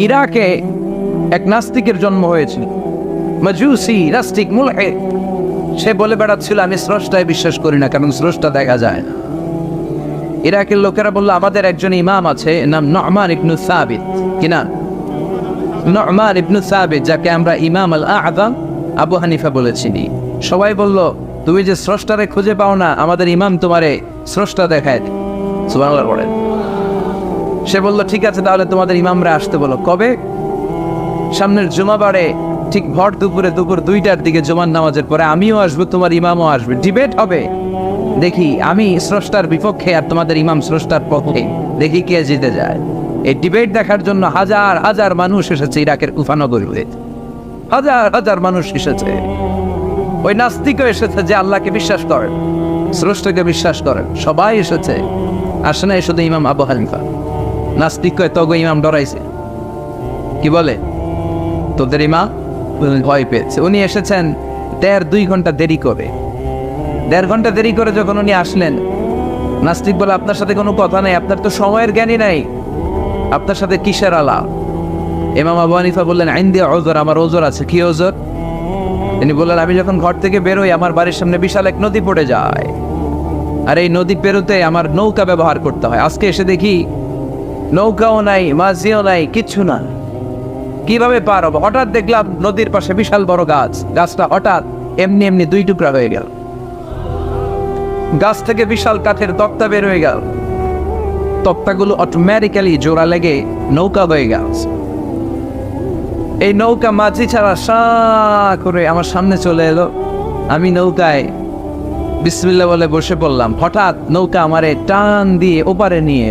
ইরাকে এক নাস্তিকের জন্ম হয়েছিল, মাজুসি নাস্তিক মুলহিদ। সে বলে বেড়াচ্ছিল আমি স্রষ্টায় বিশ্বাস করি না, কারণ স্রষ্টা দেখা যায় না। ইরাকের লোকেরা বলল আমাদের একজন ইমাম আছে, নাম নু'মান ইবনে সাবিত। কি নাম? নু'মান ইবনে সাবিত, যাকে আমরা ইমাম আল আযম আবু হানিফা বলেছি। সবাই বলল তুমি যে স্রষ্টারে খুঁজে পাও না, আমাদের ইমাম তোমারে স্রষ্টা দেখায়। সুবহানাল্লাহ বলেন। সে বলল ঠিক আছে, তাহলে তোমাদের ইমামরা আসতে বলো। কবে? সামনের জুমাবারে ঠিক ভর দুপুরে, দুপুর 2টার দিকে জুমার নামাজের পরে আমিও আসবো, তোমার ইমামও আসবে, ডিবেট হবে। দেখি আমি স্রষ্টার বিপক্ষে আর তোমাদের ইমাম স্রষ্টার পক্ষে, দেখি কে জিতে যায়। এই ডিবেট দেখার জন্য হাজার হাজার মানুষ এসেছে ইরাকের কুফা নগরীতে, হাজার হাজার মানুষ এসেছে। ওই নাস্তিকও এসেছে যে আল্লাহকে বিশ্বাস করেন, স্রষ্টাকে বিশ্বাস করেন, সবাই এসেছে। আসে না শুধু ইমাম আবু হানিফা। নাস্তিক কয় তগো ইমাম ডরাইছে, কি বলে তোদের ইমাম ভয় পেয়েছে। উনি এসেছেন 1.5-2 ঘন্টা দেরি করে। 1.5 ঘন্টা দেরি করে যখন উনি আসলেন, নাস্তিক বলে আপনার সাথে কোনো কথা নাই, আপনার তো সময়ের জ্ঞানই নাই, আপনার সাথে কিসের আলাপ? ইমাম আবু হানিফা বললেন ইনদি উযর, আমার ওজর আছে। কি ওজর? তিনি বললেন আমি যখন ঘর থেকে বেরোই আমার বাড়ির সামনে বিশাল এক নদী পড়ে যায়, আর এই নদী পেরোতে আমার নৌকা ব্যবহার করতে হয়। আজকে এসে দেখি নৌকাও নাই, মাঝিও নাই, কিচ্ছু না, কিভাবে পার হবো? হঠাৎ দেখলাম নদীর পাশে বিশাল বড় গাছ, গাছটা হঠাৎ এমনি এমনি 2 টুকরা হয়ে গেল। গাছ থেকে বিশাল কাঠের তক্তা বের হয়ে গেল, তক্তাগুলো অটোমেটিক্যালি জোড়া লেগে নৌকা হয়ে গেল। এই নৌকা মাঝি ছাড়া সা করে আমার সামনে চলে এলো। আমি নৌকায় বিসমিল্লাহ বলে বসে পড়লাম। হঠাৎ নৌকা আমারে টান দিয়ে ওপারে নিয়ে,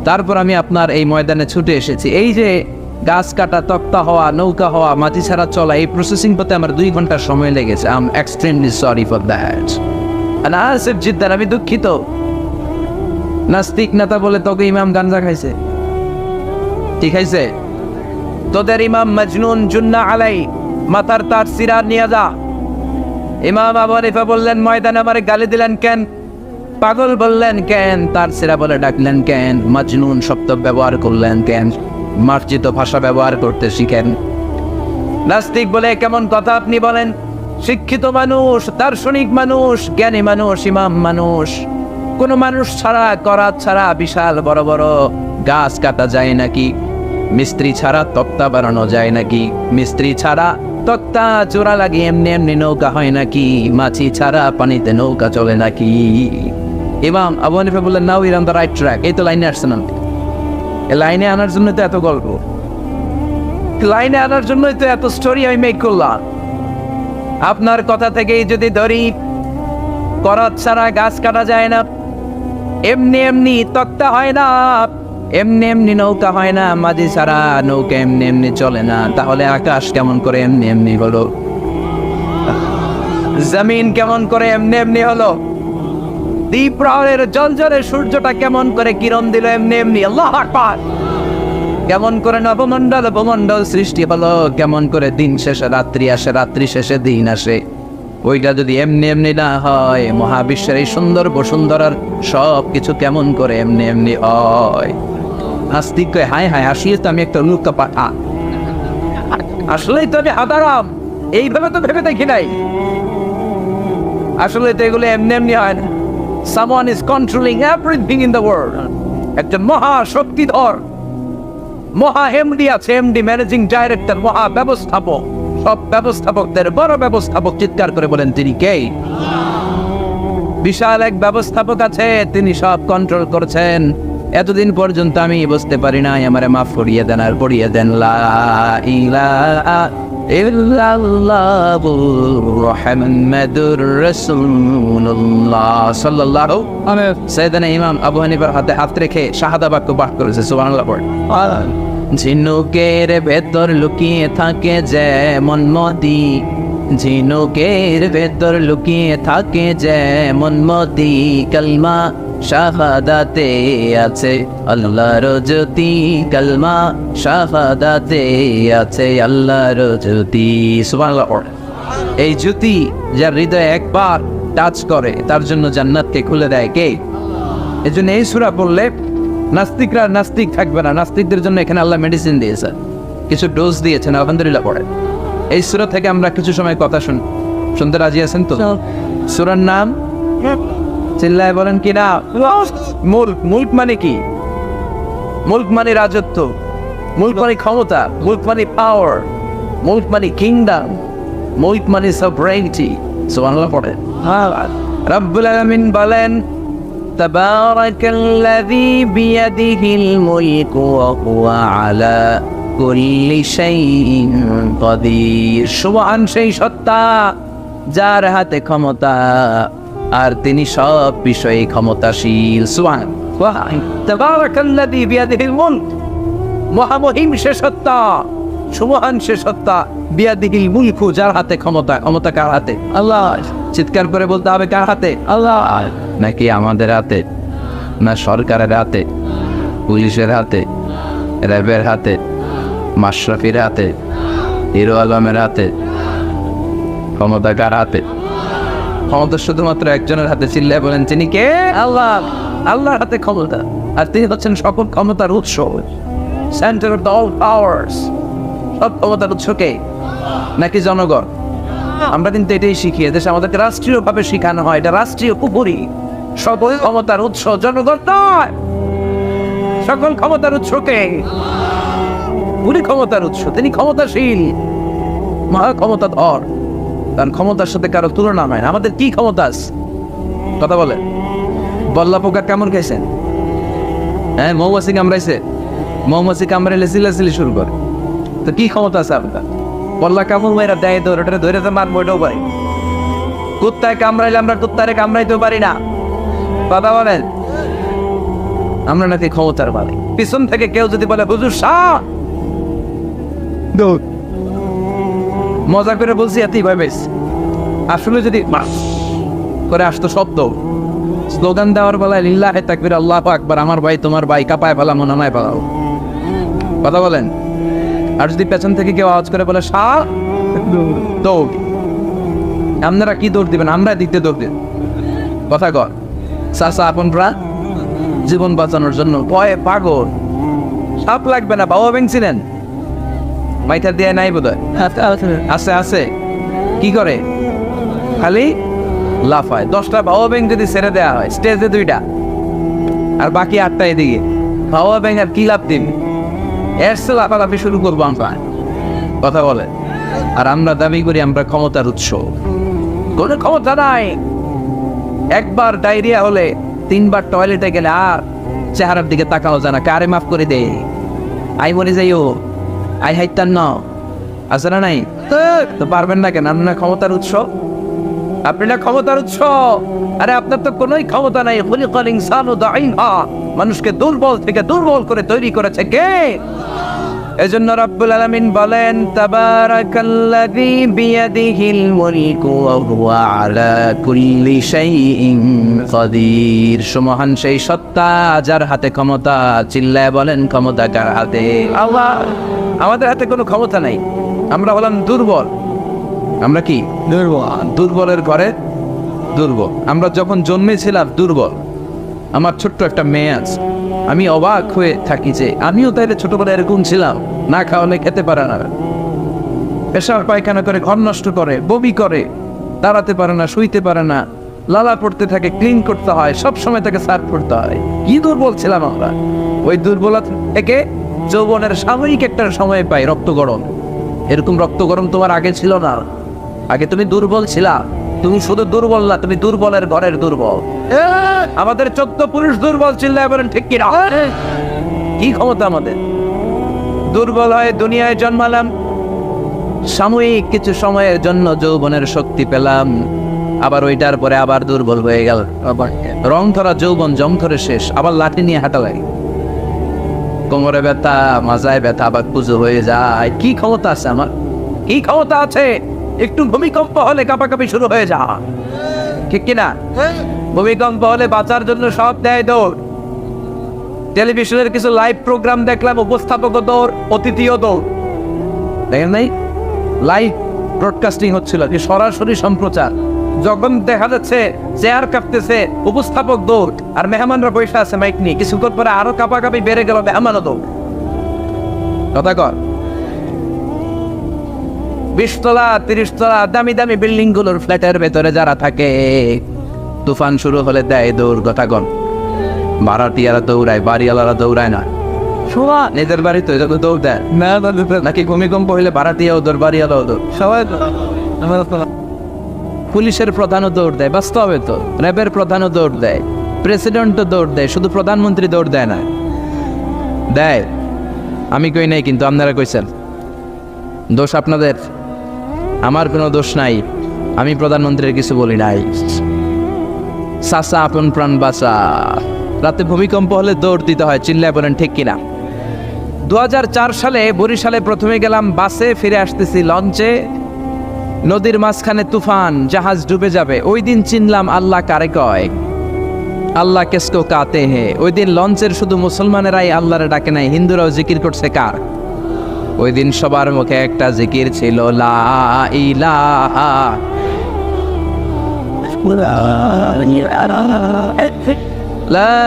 তারপর আমি আপনার এই ময়দানে ছুটে এসেছি। এই যে গাছ কাটা, তক্তা হওয়া, নৌকা হওয়া, মাঝি ছাড়া চলা, এই প্রসেসিং করতে আমার 2 ঘন্টা সময় লেগেছে। I am extremely sorry for that, and Asif Ziddan, আমি দুঃখিত। নাস্তিক নেতা বলে তোকে ইমাম গাঞ্জা খাইছে। ঠিক খাইছে? তোদের ইমাম মজনুন, জুন্না আলাই, মাথার তার সিরা নিয়ে যা। ইমাম আবু হানিফা বললেন ময়দানে আমারে গালি দিলেন কেন? পাগল বললেন কেন? তার সিরা বলে ডাকলেন কেন? মজনুন শব্দ ব্যবহার করলেন কেন? মার্জিত ভাষা ব্যবহার করতে শিখেন। নাস্তিক বলে কেমন কথা আপনি বলেন? শিক্ষিত মানুষ, দার্শনিক মানুষ, জ্ঞানী মানুষ, ইমাম মানুষ, কোন মানুষ ছাড়া, করাত ছাড়া বিশাল বড় বড় গাছ কাটা যায় নাকি? মিস্ত্রি ছাড়া তক্তা বানানো যায় নাকি? মিস্ত্রি ছাড়া তক্তা জোড়া লাগিয়ে এমনি এমনি নৌকা হয় নাকি? মাছি ছাড়া পানিতে নৌকা চলে নাকি? ইমাম আবু হানিফা বললেন now you on the right track. এই তো লাইনে আসছেন আপনি, এই লাইনে আনার জন্য তো এত গল্প, লাইনে আনার জন্যই তো এত স্টোরি আমি মেক করলাম। আপনার কথা থেকেই যদি ধরি, করাত ছাড়া গাছ কাটা যায় না, এমনি এমনি তক্তা হয় না, এমনি এমনি নৌকা হয় না, মাঝি ছাড়া নৌকা এমনি এমনি চলে না, তাহলে আকাশ কেমন করে এমনি এমনি হলো? জমিন কেমন করে এমনি এমনি হলো? দ্বীপ প্রহরের জলজলে সূর্যটা কেমন করে কিরণ দিল এমনি এমনি? আল্লাহু আকবার! কেমন করে নবমণ্ডল উপমণ্ডল সৃষ্টি হলো? কেমন করে দিন শেষে রাত্রি আসে, রাত্রি শেষে দিন আসে? ওইটা যদি এমনি এমনি না হয়, মহাবিশ্বের এই সুন্দর বসুন্ধরার সব কিছু কেমন করে এমনি এমনি হয়? নাস্তিক কয় হায় হায়, আসিয়ে তো আমি একটা লুকা পাঠা, আসলেই তো আমি হাদারাম, এইভাবে তো ভেবে দেখি নাই। আসলে তো এগুলো এমনি এমনি হয় না। Someone is controlling everything in the world. একটা মহা শক্তিধর মহা এমডি আছে, এমডি ম্যানেজিং ডাইরেক্টর, মহা ব্যবস্থাপক, সব ব্যবস্থাপকদের বড় ব্যবস্থাপক। চিৎকার করে বলেন তিনি কে? বিশাল এক ব্যবস্থাপক আছে, তিনি সব কন্ট্রোল করছেন। এতদিন পর্যন্ত আমি বুঝতে পারি নাই, আমারে মাফ করিয়ে দেন আর পড়িয়ে দেন লা ইলাহা ইল্লাল্লাহু মুহাম্মাদুর রাসূলুল্লাহ সাল্লাল্লাহু আলাইহি সাইয়েদনা ইমাম আবু হানিফার হাতে হাত রেখে শাহাদা বাক্য পাঠ করেছে। সুবহানাল্লাহ পড়ে। ঝিনুকের ভেতর লুকিয়ে থাকে যেমন নদী, ঝিনুকের ভেতর লুকিয়ে থাকে যেমন মতি, কালমা শাহাদাতে আছে আল্লাহর জ্যোতি, কালমা শাহাদাতে আছে আল্লাহর জ্যোতি। সুবহানাল্লাহ। এই জ্যোতি যার হৃদয়ে একবার টাচ করে তার জন্য জান্নাতকে খুলে দেয় কে? এজন্য এই সূরা পড়লে নাস্তিকরা নাস্তিক থাকবে না। নাস্তিকদের জন্য এখানে আল্লাহ মেডিসিন দিয়েছে, কিছু ডোজ দিয়েছেন। আলহামদুলিল্লাহ পড়ে। এই সূরা থেকে আমরা কিছু সময় কথা শুনতে রাজি আছেন তো? সূরার নাম চিল্লায় বলেন কি না? মুল্ক। মুল্ক মানে কি? মুল্ক মানে রাজত্ব, মুল্ক মানে ক্ষমতা, মুল্ক মানে পাওয়ার, মুল্ক মানে কিংডম, মুল্ক মানে সভরেনিটি। সুবহানাল্লাহ পড়ে। রব্বুল আলামিন বলেন তাবারাকাল্লাযী বিয়াদিহিল মুলকু ওয়া হুয়া আলা কুল্লি শাইইন কাদির। সুবহান সেই সত্তা যার হাতে ক্ষমতা আর তিনি সব বিষয়ে ক্ষমতাশীল। সুবহান। তাবারাকাল্লাযী বিয়াদিহিল মুলক, মহামহিম সে সত্তা, সুবহান সে সত্তা, বিয়াদিহিল মুলকু যার হাতে ক্ষমতা। ক্ষমতা কার হাতে? আল্লাহ। চিৎকার করে বলতে হবে কার হাতে? আল্লাহ। নাকি আমাদের হাতে? না সরকারের হাতে, পুলিশের হাতে, র্যাবের হাতে, মাশরাফির হাতে, হিরো আলমের হাতে? ক্ষমতা কার হাতে? ক্ষমতা শুধুমাত্র একজনের হাতে। চিল্লায় বলেন তিনি কে? আল্লাহ। আল্লাহর হাতে ক্ষমতা, আর তিনি হচ্ছেন সকল ক্ষমতার উৎস, সেন্টার অফ অল পাওয়ার্স। সব ক্ষমতার উৎস কে? নাকি জনগণ? আমরা কিন্তু এটাই শিখি, দেশে আমাদেরকে রাষ্ট্রীয়ভাবে শিখানো হয় এটা রাষ্ট্রীয় কুপুরি। সকল ক্ষমতার উৎস জনগণ নয়, সকল ক্ষমতার উৎস কে? উনি ক্ষমতার উৎস, তিনি ক্ষমতাশীল, মহা ক্ষমতাধর, তার ক্ষমতার সাথে কারো তুলনা হয় না। আমাদের কি ক্ষমতা আছে? কথা বলে। বল্লা পোকা কেমন খাইছেন? হ্যাঁ, মৌমাছি কামড়াইছে, মৌমাছি কামড়াইলে চিল্লাচিল্লি শুরু করে, তো কি ক্ষমতা আছে আপনার? বল্লা কামড় মেয়েরা দেয় ধরে, ওটা ধরে তো মারবো, এটাও পারি। কুত্তায় কামড়াইলে আমরা কুত্তারে কামড়াইতেও পারি না। কথা বলেন। আমরা নাকি ক্ষমতার মালিক। পিছন থেকে কেউ যদি বলে হুজুর শাহ, মজা করে বলছি এতই ভয় পেয়েছি, আসলে যদি করে আসতো শব্দ, স্লোগান দেওয়ার বেলায় লিল্লাহে তাকবীর, আল্লাহু আকবার, আমার ভাই তোমার ভাই, কাপায় ফেলামো নামায় ফেলাও। কথা বলেন। আর যদি পেছন থেকে কেউ আওয়াজ করে বলে শাহ, দৌড়। আপনারা কি দৌড় দিবেন? আমরা দিতে দৌড় দিন। কথা কর। চাচা আপনরা জীবন বাঁচানোর জন্য ভয়ে পাগল। সাপ লাগবে না, বাবা ভেঙছিলেন মাইথার দিয়ে নাই বোধ হয়। আছে আছে। কি করে? খালি লাফায়। 10টা বাবা ব্যাং যদি ছেড়ে দেওয়া হয় স্টেজে 2টা, আর বাকি 8টা এদিকে, বাবা ব্যাং আর কি লাভ দিন? এর সে লাফালাফি শুরু করবো আমরা। কথা বলে। আর আমরা দাবি করি আমরা ক্ষমতার উৎস। কোনো ক্ষমতা নাই। একবার ডায়রিয়া হলে 3বার টয়লেটে গেলে আর চেহারার দিকে তাকানো যায় না। কারে মাফ করে দে, আই মরে যাইও, আই হাইতান না, আছে না নাই? তো পারবেন না কেন? আপনার ক্ষমতার উৎস, আপনি না ক্ষমতার উৎস। আরে আপনার তো কোনোই ক্ষমতা নাই। খুলিকাল ইনসানু দাঈফা, মানুষকে দুর্বল থেকে দুর্বল করে তৈরি করেছে কে? এজন্য রব্বুল আলামিন বলেন তাবারাকাল্লাযী বিয়াদিহিল মুলকু ওয়া হুয়া আলা কুল্লি শাইইন কাদির। সুমহান সেই সত্তা যার হাতে ক্ষমতা। চিল্লায় বলেন ক্ষমতা কার হাতে? আল্লাহ। আমাদের হাতে কোনো ক্ষমতা নাই। আমরা হলাম দুর্বল। আমরা কি? দুর্বল। দুর্বলের ঘরে দুর্বল। আমরা যখন জন্মেছিলাম দুর্বল। আমার ছোট্ট একটা মেয়ে আছে, আমি অবাক হয়ে থাকি যে আমিও তাইলে ছোটবেলায় এরকম ছিলাম। না খাওয়ালে খেতে পারে না, পেশাব পায়খানা করে, ঘর নষ্ট করে, বমি করে, দাঁড়াতে পারে না, শুইতে পারে না, লালা পড়তে থাকে, ক্লিন করতে হয়, সব সময় তাকে সার্ভ করতে হয়। কি দুর্বল ছিলাম আমরা। ওই দুর্বলতা থেকে যৌবনের সাময়িক একটা সময় পাই রক্ত গরম। এরকম রক্ত গরম তোমার আগে ছিল না। আগে তুমি দুর্বল ছিলা। তুমি শুধু দুর্বল না, তুমি দুর্বলের ঘরের দুর্বল। আমাদের 14 পুরুষ দুর্বল। চিল্লায় বলেন ঠিক কিনা? কি ক্ষমতা আমাদের? দুর্বল হয়ে দুনিয়ায় জন্মালাম, সাময়িক কিছু সময়ের জন্য যৌবনের শক্তি পেলাম, আবার ওইটার পরে আবার দুর্বল হয়ে গেল। রং ধরা যৌবন জং ধরে শেষ, আবার লাঠি নিয়ে হাঁটা লাগে, কোমরে ব্যথা, মাজায় ব্যথা, আবার পুজো হয়ে যায়। কি ক্ষমতা আছে আমার? কি ক্ষমতা আছে? একটু ভূমিকম্প হলে কাঁপাকাঁপি শুরু হয়ে যায়, ঠিক কিনা? ভূমিকম্প হলে বাঁচার জন্য সব দেয় দৌড়। টেলিভিশনের কিছু লাইভ প্রোগ্রাম দেখলাম, উপস্থাপক দৌড়, অতিথিও দৌড়। দেখেন নাই? লাইভ ব্রডকাস্টিং হচ্ছিল, যে সরাসরি সম্প্রচার। যখন দেখা যাচ্ছে চেয়ার কাঁপতেছে, উপস্থাপক দৌড়, আর মেহমানরা বসে আছে মাইক নিয়ে, কিছুক্ষণ পরে আরো কাঁপাকাঁপি বেড়ে গেল, মেহমানও দৌড়। কথা কর, 20 তলা 30 তলা দামি দামি বিল্ডিং গুলোর ফ্ল্যাটের ভেতরে যারা থাকে, তুফান শুরু হলে দেয় দৌড়। কথা কন, ভাড়াটিয়ারা দৌড়ায়, বাড়িওয়ালারা দৌড়ায় না। শোনা নিজের বাড়ি তো এটা দৌড় দেয় না, নাকি ভূমিকম্প হইলে ভাড়াটিয়াও দৌড়, বাড়িওয়ালাও দৌড়, সবাই। পুলিশের প্রধানও দৌড় দেয়, বাস্তবে তো র্যাবের প্রধানও দৌড় দেয়, প্রেসিডেন্টও দৌড় দেয়, শুধু প্রধানমন্ত্রী দৌড় দেয় না। দেয়, আমি কই নাই, কিন্তু আপনারা কইছেন। দোষ আপনাদের, আমার কোনো দোষ নাই। আমি প্রধানমন্ত্রীর কিছু বলি নাই। চাচা আপন প্রাণ বাঁচা, রাতে ভূমিকম্প হলে দৌড় দিতে হয়, চিল্লায় বলেন ঠিক কিনা? 2004 সালে বরিশালে প্রথমে গেলাম বাসে, ফিরে আসতেছি লঞ্চে, নদীর মাঝখানে তুফান, জাহাজ ডুবে যাবে। ওই দিন চিনলাম আল্লাহ কারে কয়, আল্লাহ কেসকো কাতে হে। ওই দিন লঞ্চের শুধু মুসলমানেরাই আল্লাহরে ডাকে নাই, হিন্দুরাও জিকির করছে কার? ওই দিন সবার মুখে একটা জিকির ছিল, লা ইলাহা লা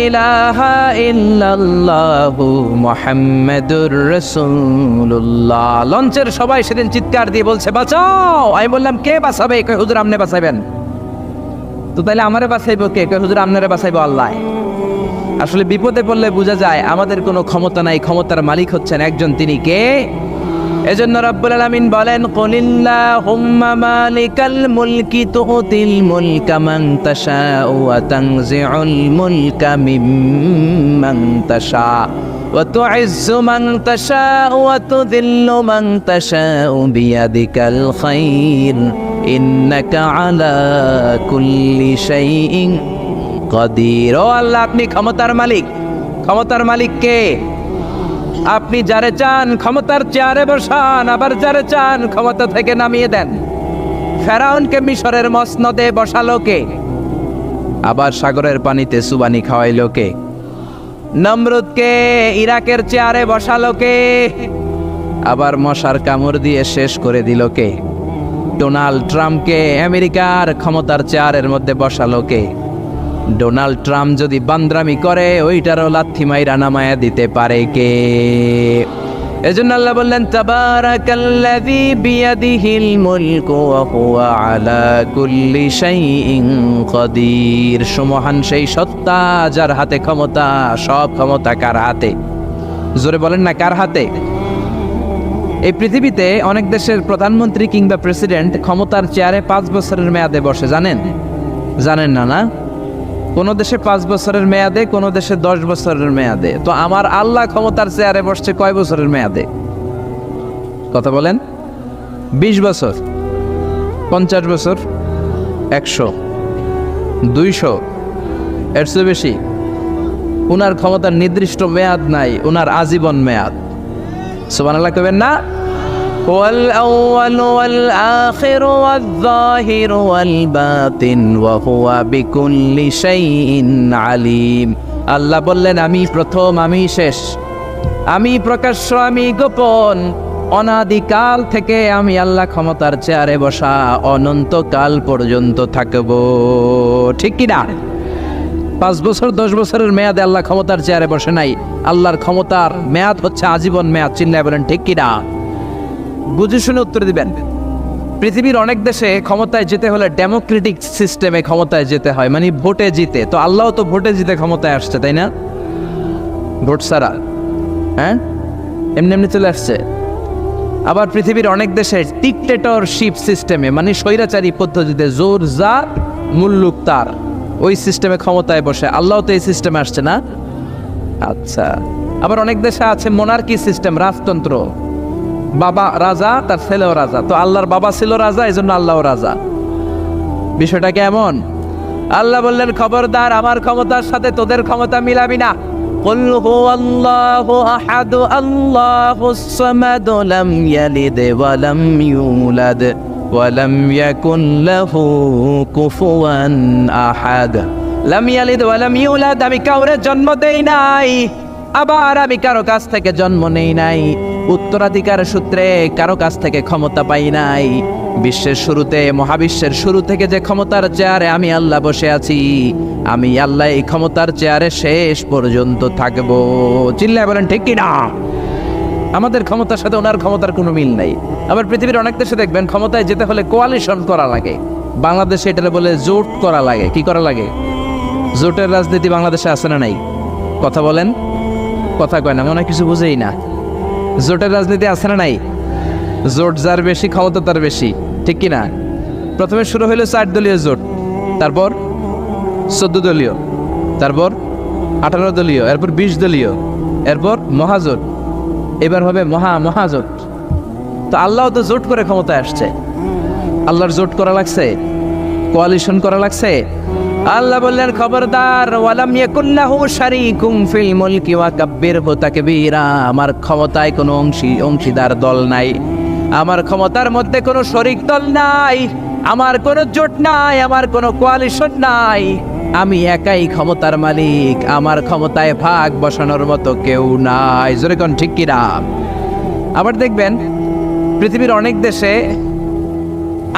ইলাহা ইল্লাল্লাহু মুহাম্মাদুর রাসূলুল্লাহ। লঞ্চের সবাই সেদিন চিৎকার দিয়ে বলছে বাঁচাও। আমি বললাম কে বাঁচাবে? কই হুজুর আপনি বাঁচাবেন। তো তাইলে আমারে বাঁচাইবো কে? কই হুজুর আপনারে বাঁচাইবো আল্লাহ। আসলে বিপদে পড়লে বোঝা যায় আমাদের কোনো ক্ষমতা নাই, ক্ষমতার মালিক হচ্ছেন একজন, তিনি কে? এজন্য রব্বুল আলামিন বলেন, কুলিল্লাহুম্মা মালিকাল মুলকি তুতিল মুলকা মান তাশাউ ওয়া তানজিউল মুলকা মিম্মান তাশা ওয়া তুইজ্জু মান তাশাউ ওয়া তুযিল্লু মান তাশাউ বিয়াদিকাল খায়র ইন্নাকা আলা কুল্লি শাইইন কাদির। ও আল্লাহ, আপনি ক্ষমতার মালিক। ক্ষমতার মালিক কে? আপনি যারে চান ক্ষমতার চেয়ারে বসান, আবার যারে চান ক্ষমতা থেকে নামিয়ে দেন। ফেরাউনকে মিশরের মসনদে বসালো কে? আবার সাগরের পানিতে সুবানি খাওয়াইলো কে? নমরুদকে ইরাকের চেয়ারে বসালো কে? আবার মশার কামড় দিয়ে শেষ করে দিল কে? ডোনাল্ড ট্রাম্পকে আমেরিকার ক্ষমতার চেয়ারের মধ্যে বসালো কে? ডোনাল্ড ট্রাম্প যদি বান্দ্রামি করে, ওইটারও লাথি মাইরা নামায়া দিতে পারে কে? এজন্য আল্লাহ বললেন, তাবারাকাল্লাযী বিয়াদিহিল মুলকু ওয়া হুয়া আলা কুল্লি শাইইন কাদির। সুমহান সেই সত্তা যার হাতে ক্ষমতা, সব ক্ষমতা কার হাতে? জোরে বলেন না, কার হাতে? এই পৃথিবীতে অনেক দেশের প্রধানমন্ত্রী কিংবা প্রেসিডেন্ট ক্ষমতার চেয়ারে 5 বছরের মেয়াদে বসে, জানেন? জানেন না? না, কোন দেশে 5 বছরের মেয়াদে, কোন দেশে 10 বছরের মেয়াদে। তো আমার আল্লাহ ক্ষমতার চেয়ারে বসছে কয় বছরের মেয়াদে? কথা বলেন। 20 বছর, 50 বছর, 100, 200, এর চেয়ে বেশি? উনার ক্ষমতার নির্দিষ্ট মেয়াদ নাই, উনার আজীবন মেয়াদ। সুবহানাল্লাহ কইবেন না? ওয়াল আউয়ালু ওয়াল আখিরু ওয়াল যাহিরু ওয়াল বাতিন ওয়া হুয়া বিকুল্লি শাইইন আলিম। আল্লাহ বললেন, আমি প্রথম, আমি শেষ, আমি প্রকাশ্য, আমি গোপন। অনাদিকাল থেকে আমি আল্লাহ ক্ষমতার চেয়ারে বসা, অনন্তকাল পর্যন্ত থাকব। ঠিক কি না? 5 বছর 10 বছরের মেয়াদে আল্লাহ ক্ষমতার চেয়ারে বসে নাই। আল্লাহর ক্ষমতার মেয়াদ হচ্ছে আজীবন মেয়াদ। চিল্লায় বলেন ঠিক কি না? বুঝে শুনে উত্তর দিবেন। পৃথিবীর অনেক দেশে ক্ষমতায় যেতে হলে ডেমোক্রেটিক সিস্টেমে ক্ষমতায় যেতে হয়, মানে ভোটে জিতে। তো আল্লাহ তো ভোটে জিতে ক্ষমতায় আসছে, তাই না? ভোট ছাড়া, হ্যাঁ, এমনি এমনি চলে আসছে। আবার পৃথিবীর অনেক দেশে ডিক্টেটরশিপ সিস্টেমে, মানে স্বৈরাচারী পদ্ধতিতে, জোর যার মুল্লুক তার, ওই সিস্টেমে ক্ষমতায় বসে। আল্লাহ তো এই সিস্টেমে আসছে না? আচ্ছা। আবার অনেক দেশে আছে মোনার্কি সিস্টেম, রাজতন্ত্র, বাবা রাজা, তার ছেলেও রাজা। তো আল্লাহর বাবা ছিল রাজা, এই জন্য আল্লাহও রাজা। বিষয়টা কেমন? আল্লাহ বললেন, খবরদার, আমার ক্ষমতার সাথে তোদের ক্ষমতা মিলাবি না। কুল হুয়াল্লাহু আহাদ আল্লাহুস সামাদ লাম ইয়ালিদ ওয়া লাম ইউলাদ ওয়া লাম ইয়াকুন লাহু কুফুয়ান আহাদ। লাম ইয়ালিদ ওয়া লাম ইউলাদ, আমি কাউরে জন্ম দেই নাই, আবার আমি কারো কাছ থেকে জন্ম নেই নাই, উত্তরাধিকার সূত্রে কারো কাছ থেকে ক্ষমতা পাই নাই। বিশ্বের শুরুতে, মহাবিশ্বের শুরু থেকে যে ক্ষমতার চেয়ারে আমি আল্লাহ বসে আছি, আমি আল্লাহ এই ক্ষমতার চেয়ারে শেষ পর্যন্ত থাকবো। চিল্লায় বলেন ঠিক কি না? আমাদের ক্ষমতার সাথে ওনার ক্ষমতার কোনো মিল নাই। আবার পৃথিবীর অনেক দেশে দেখবেন ক্ষমতায় যেতে হলে কোয়ালিশন করা লাগে। বাংলাদেশে এটা বলে জোট করা লাগে। কি করা লাগে? জোটের রাজনীতি বাংলাদেশে আছে না নাই? কথা বলেন, কথা কয় না, মনে হয় কিছু বুঝেই না। জোটের রাজনীতি আছে না নাই? জোট যার বেশি ক্ষমতা তার বেশি, ঠিক কি না? প্রথমে শুরু হলো 4 দলীয় জোট, তারপর 14 দলীয়, তারপর 18 দলীয়, এরপর 20 দলীয়, এরপর মহাজোট, এবার হবে মহাজোট। তো আল্লাহ তো জোট করে ক্ষমতায় আসছে। আল্লাহর জোট করা লাগছে, কোয়ালিশন করা লাগছে। আল্লাহ বললেন খবরদার, ওয়ালাম ইয়াকুল্লাহু শারীকুম ফিল মুলকি ওয়া কাব্বিরহু তাকবীরা। আমার ক্ষমতায় কোনো অংশীদার দল নাই, আমার ক্ষমতার মধ্যে কোনো শরিক দল নাই, আমার কোনো জোট নাই, আমার কোনো কোয়ালিশন নাই। আমি একাই ক্ষমতার মালিক, আমার ক্ষমতায় ভাগ বসানোর মতো কেউ নাই। জোরে কোন ঠিক কি না? আবার দেখবেন পৃথিবীর অনেক দেশে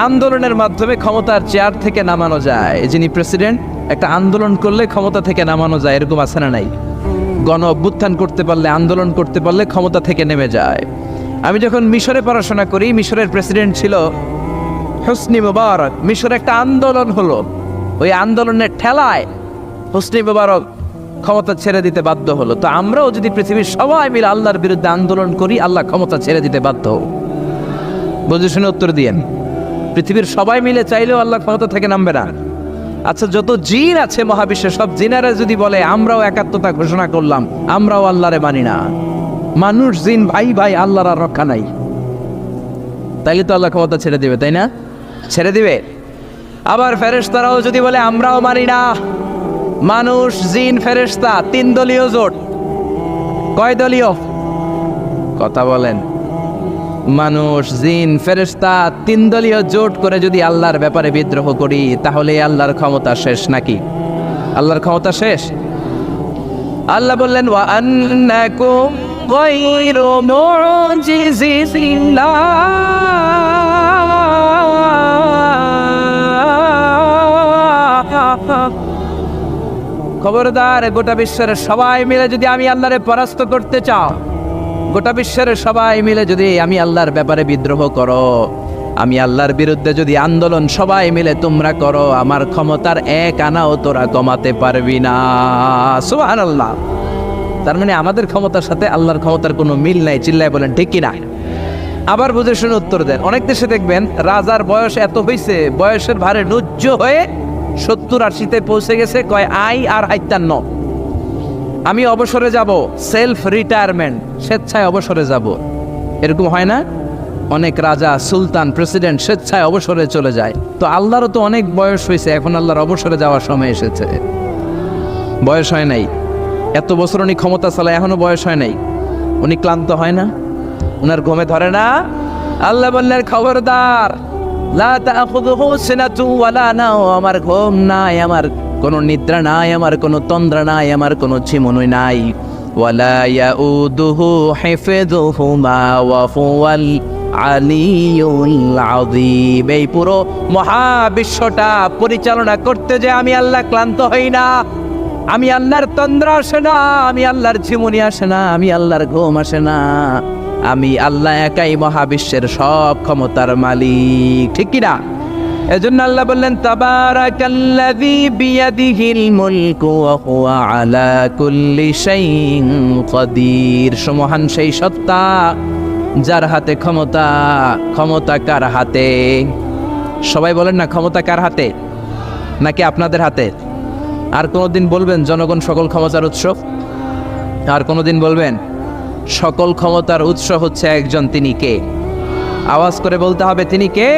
আন্দোলনের মাধ্যমে ক্ষমতার চেয়ার থেকে নামানো যায়। যিনি প্রেসিডেন্ট, একটা আন্দোলন করলে ক্ষমতা থেকে নামানো যায়, এরকম আছে না নাই? গণ অভ্যুত্থান করতে পারলে, আন্দোলন করতে পারলে ক্ষমতা থেকে নেমে যায়। আমি যখন মিশরে পড়াশোনা করি, মিশরের প্রেসিডেন্ট ছিল হোসনি মুবারক। মিশরে একটা আন্দোলন হলো, ওই আন্দোলনের ঠেলায় হোসনি মুবারক ক্ষমতা ছেড়ে দিতে বাধ্য হলো। তো আমরাও যদি পৃথিবীর সবাই মিলে আল্লাহর বিরুদ্ধে আন্দোলন করি, আল্লাহ ক্ষমতা ছেড়ে দিতে বাধ্য। বুঝে শুনে উত্তর দিয়েন। পৃথিবীর সবাই মিলে চাইলেও আল্লাহ ক্ষমতা থেকে নামবে না। আচ্ছা, যত জিন আছে মহাবিশ্বে, সব জিনেরা যদি বলে আমরাও একাত্মতা ঘোষণা করলাম, আমরাও আল্লাহরে মানি না, মানুষ জিন ভাই ভাই, আল্লাহর আর রক্ষা নাই, তাইলে তো আল্লাহ ক্ষমতা ছেড়ে দিবে, তাই না? ছেড়ে দিবে। আবার ফেরেশতারাও যদি বলে আমরাও মানি না, মানুষ জিন ফেরেশতা 3 দলীয় জোট। কয় দলীয়? কথা বলেন। মানুষ জিন ফেরেশতা 3 দলীয় জোট করে যদি আল্লাহর ব্যাপারে বিদ্রোহ করি, তাহলে আল্লাহর ক্ষমতা শেষ নাকি? আল্লাহর ক্ষমতা শেষ? আল্লাহ বললেন ওয়া আন্নাকুম গায়রু মুজিজিল্লাহ। খবরদার, গোটা বিশ্বের সবাই মিলে যদি আমি আল্লাহরে পরাস্ত করতে চাও, গোটা বিশ্বের সবাই মিলে যদি আমি আল্লাহর ব্যাপারে বিদ্রোহ করো, আমি আল্লাহর বিরুদ্ধে যদি আন্দোলন সবাই মিলে তোমরা করো, আমার ক্ষমতার 1 আনাও তোরা কমাতে পারবি না। সুবহানাল্লাহ। তার মানে আমাদের ক্ষমতার সাথে আল্লাহর ক্ষমতার কোনো মিল নাই। চিল্লায় বলেন ঠিক কিনা? আবার বুঝে শুনে উত্তর দেন। অনেক দেশে দেখবেন রাজার বয়স এত হয়েছে, বয়সের ভারে নুজ্জ হয়ে 70-80-তে পৌঁছে গেছে, কয় আই আর হাইতান্ন, আমি অবসরে যাব, সেলফ রিটায়ারমেন্ট, স্বেচ্ছায় অবসরে যাব। এরকম হয় না? অনেক রাজা, সুলতান, প্রেসিডেন্ট স্বেচ্ছায় অবসরে চলে যায়। তো আল্লাহরও তো অনেক বয়স হয়েছে, এখন আল্লাহর অবসরে যাওয়ার সময় এসেছে। বয়স হয় নাই, এত বছর উনি ক্ষমতা চালায়, এখনো বয়স হয় নাই। উনি ক্লান্ত হয় না? উনার ঘুমে ধরে না? আল্লাহ বললেন খবরদার, লা তাখুযুহু সিনাতু ওয়ালা নাওম। আমার ঘুম নাই, আমার কোনো নিদ্রা নাই, আমার কোনো তন্দ্রা নাই, আমার কোনো ঝিমুনি নাই। ওয়ালা ইয়াউদুহু হিফযুহুমা ওয়া হুয়াল আলিয়ুল আযীম। এই পুরো মহাবিশ্বটা পরিচালনা করতে যে আমি আল্লাহ ক্লান্ত হই না, আমি আল্লাহর তন্দ্রা আসে না, আমি আল্লাহর ঝিমুনি আসে না, আমি আল্লাহর ঘুম আসে না। আমি আল্লাহ একাই মহাবিশ্বের সব ক্ষমতার মালিক, ঠিক কি না? এজন্য আল্লাহ বললেন তাবারাকাল্লাযী বিয়াদিহিল মুলকু ওয়া হুয়া আলা কুল্লি শাইইন কাদির। মহান সেই সত্তা যার হাতে ক্ষমতা। ক্ষমতা কার হাতে? সবাই বলেন না, ক্ষমতা কার হাতে? নাকি আপনাদের হাতে? আর কোনোদিন বলবেন জনগণ সকল ক্ষমতার উৎস? আর কোনোদিন বলবেন সকল ক্ষমতার উৎস হচ্ছে একজন, তিনি কে? আওয়াজ করে বলতে হবে, তিনি কে?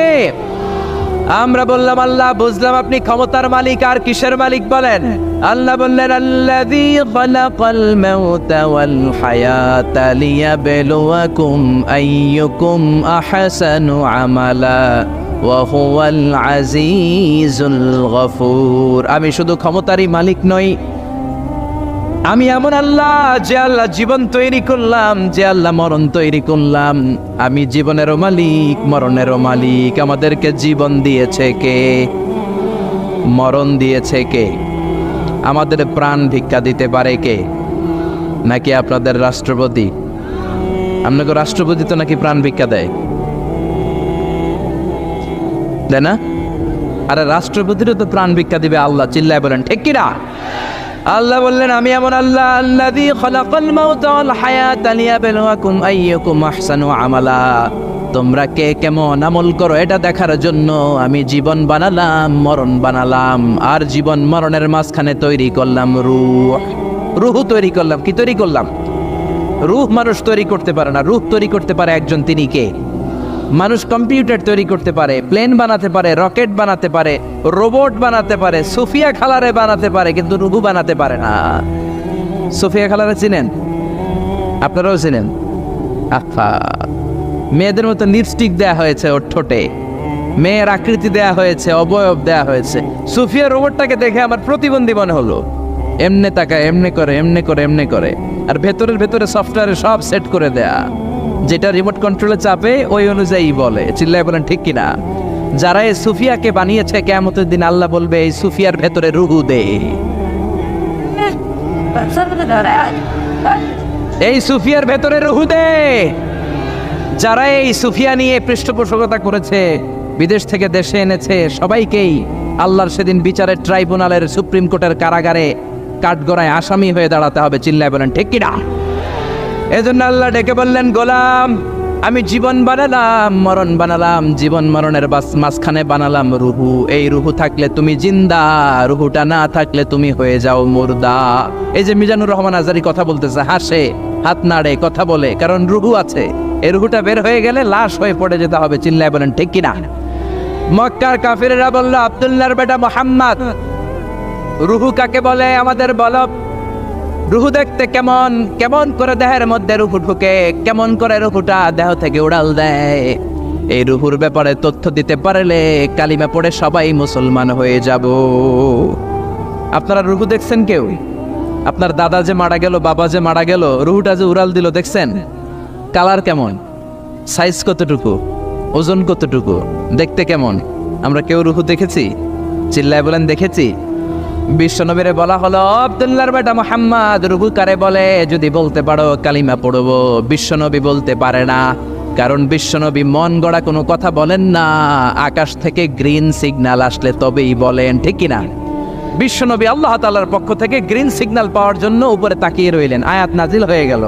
আমরা বললাম আল্লাহ, বুঝলাম আপনি ক্ষমতার মালিক, আর কিসের মালিক বলেন? আল্লাহ বললেন আল্লাযী খালাকাল মাউতা ওয়াল হায়াতা লিয়াবলুয়াকুম আইয়ুকুম আহসানু আমালা ওয়া হুয়াল আজিজুল গফুর। আমি শুধু ক্ষমতারই মালিক নই, আমি এমন আল্লাহ, যে আল্লাহ জীবন তৈরি করলাম, যে আল্লাহ মরণ তৈরি করলাম। আমি জীবনেরও মালিক, মরণেরও মালিক। আমাদেরকে জীবন দিয়েছে কে? মরণ দিয়েছে কে? আমাদের প্রাণ ভিক্ষা দিতে পারে কে? নাকি আপনাদের রাষ্ট্রপতি? আপনাকে রাষ্ট্রপতি তো নাকি প্রাণ ভিক্ষা দেয়, দেয় না? আরে রাষ্ট্রপতিরও তো প্রাণ ভিক্ষা দিবে আল্লাহ। চিল্লায় বলেন ঠিক কিনা? আল্লাহ বললেন, আমি এমন আল্লাহ, আল্লাযী খালাকাল মাউতা ওয়াল হায়াতা লিয়াবলুয়াকুম আইয়ুকুম আহসানু আমালা। তোমরা কে কেমন আমল করো এটা দেখার জন্য আমি জীবন বানালাম, মরণ বানালাম, আর জীবন মরণের মাঝখানে তৈরি করলাম রূহ। রূহ তৈরি করলাম। কি তৈরি করলাম? রূহ মানুষ তৈরি করতে পারে না, রূহ তৈরি করতে পারে একজন। তিনি কে? মানুষ কম্পিউটার তৈরি করতে পারে, প্লেন বানাতে পারে, রকেট বানাতে পারে, রোবট বানাতে পারে, সুফিয়া খালারে বানাতে পারে, কিন্তু রুহু বানাতে পারে না। সুফিয়া খালারে চিনেন? আপনারাও চিনেন? আচ্ছা, মেয়েদের মতো লিপস্টিক দেয়া হয়েছে ওর ঠোঁটে, মেয়ের আকৃতি দেয়া হয়েছে, অবয়ব দেয়া হয়েছে। সুফিয়া রোবটটাকে দেখে আমার প্রতিবন্ধী মনে হলো। এমনে তাকায়, এমনে করে, এমনে করে, এমনে করে, আর ভেতরে সফটওয়্যারে সব সেট করে দেয়া, যেটা রিমোট কন্ট্রোলে চাপে ওই অনুযায়ী বলে। চিল্লায় বলেন ঠিক কিনা? যারা এই সুফিয়াকে বানিয়েছে, কিয়ামতের দিন আল্লাহ বলবে, এই সুফিয়ার ভেতরে রুহু দে, এই সুফিয়ার ভেতরে রুহু দে। যারা এই সুফিয়া নিয়ে পৃষ্ঠপোষকতা করেছে, বিদেশ থেকে দেশে এনেছে, সবাইকেই আল্লাহর সেদিন বিচারের ট্রাইব্যুনালের, সুপ্রিম কোর্টের কারাগারে কাঠগড়ায় আসামি হয়ে দাঁড়াতে হবে। চিল্লায় বলেন ঠিক কিনা? এজন্য আল্লাহ ডেকে বললেন, গোলাম, আমি জীবন বানালাম, মরণ বানালাম, জীবন মরণের মাঝখানে বানালাম রুহু। এই রুহু থাকলে তুমি জিন্দা, রুহুটা না থাকলে তুমি হয়ে যাও মুর্দা। এই যে মিজানুর রহমান আজারি কথা বলতেছে, হাসে, হাত নাড়ে, কথা বলে, কারণ রুহু আছে। এই রুহুটা বের হয়ে গেলে লাশ হয়ে পড়ে যেতে হবে। চিল্লায় বলেন ঠিক কিনা? মক্কার কাফিরেরা বলল, আব্দুল্লাহর বেটা মুহাম্মদ, রুহু কাকে বলে আমাদের বলো। রুহু দেখতে কেমন? কেমন করে দেহের মধ্যে রুহু ঢুকে, কেমন করে রুহুটা দেহ থেকে উড়াল দেয়। এই রুহুর ব্যাপারে তথ্য দিতে পারলে কালিমা পড়ে সবাই মুসলমান হয়ে যাব। আপনারা রুহু দেখছেন কেউ? আপনার দাদা যে মারা গেল, বাবা যে মারা গেল, রুহুটা যে উড়াল দিল, দেখছেন? কালার কেমন? সাইজ কতটুকু? ওজন কতটুকু? দেখতে কেমন? আমরা কেউ রুহু দেখেছি? চিল্লায় বলেন দেখেছি? বিশ্বনবীরে বলা হলো, আব্দুল্লাহর বেটা মুহাম্মদ, রুহু কারে বলে? যদি বলতে পারো কালিমা পড়বো। বিশ্বনবী বলতে পারে না, কারণ বিশ্বনবী মন গড়া কোনো কথা বলেন না। আকাশ থেকে গ্রিন সিগন্যাল আসলে তবেই বলেন, ঠিক কিনা? বিশ্বনবী আল্লাহ তাআলার পক্ষ থেকে গ্রিন সিগন্যাল পাওয়ার জন্য উপরে তাকিয়ে রইলেন। আয়াত নাজিল হয়ে গেল,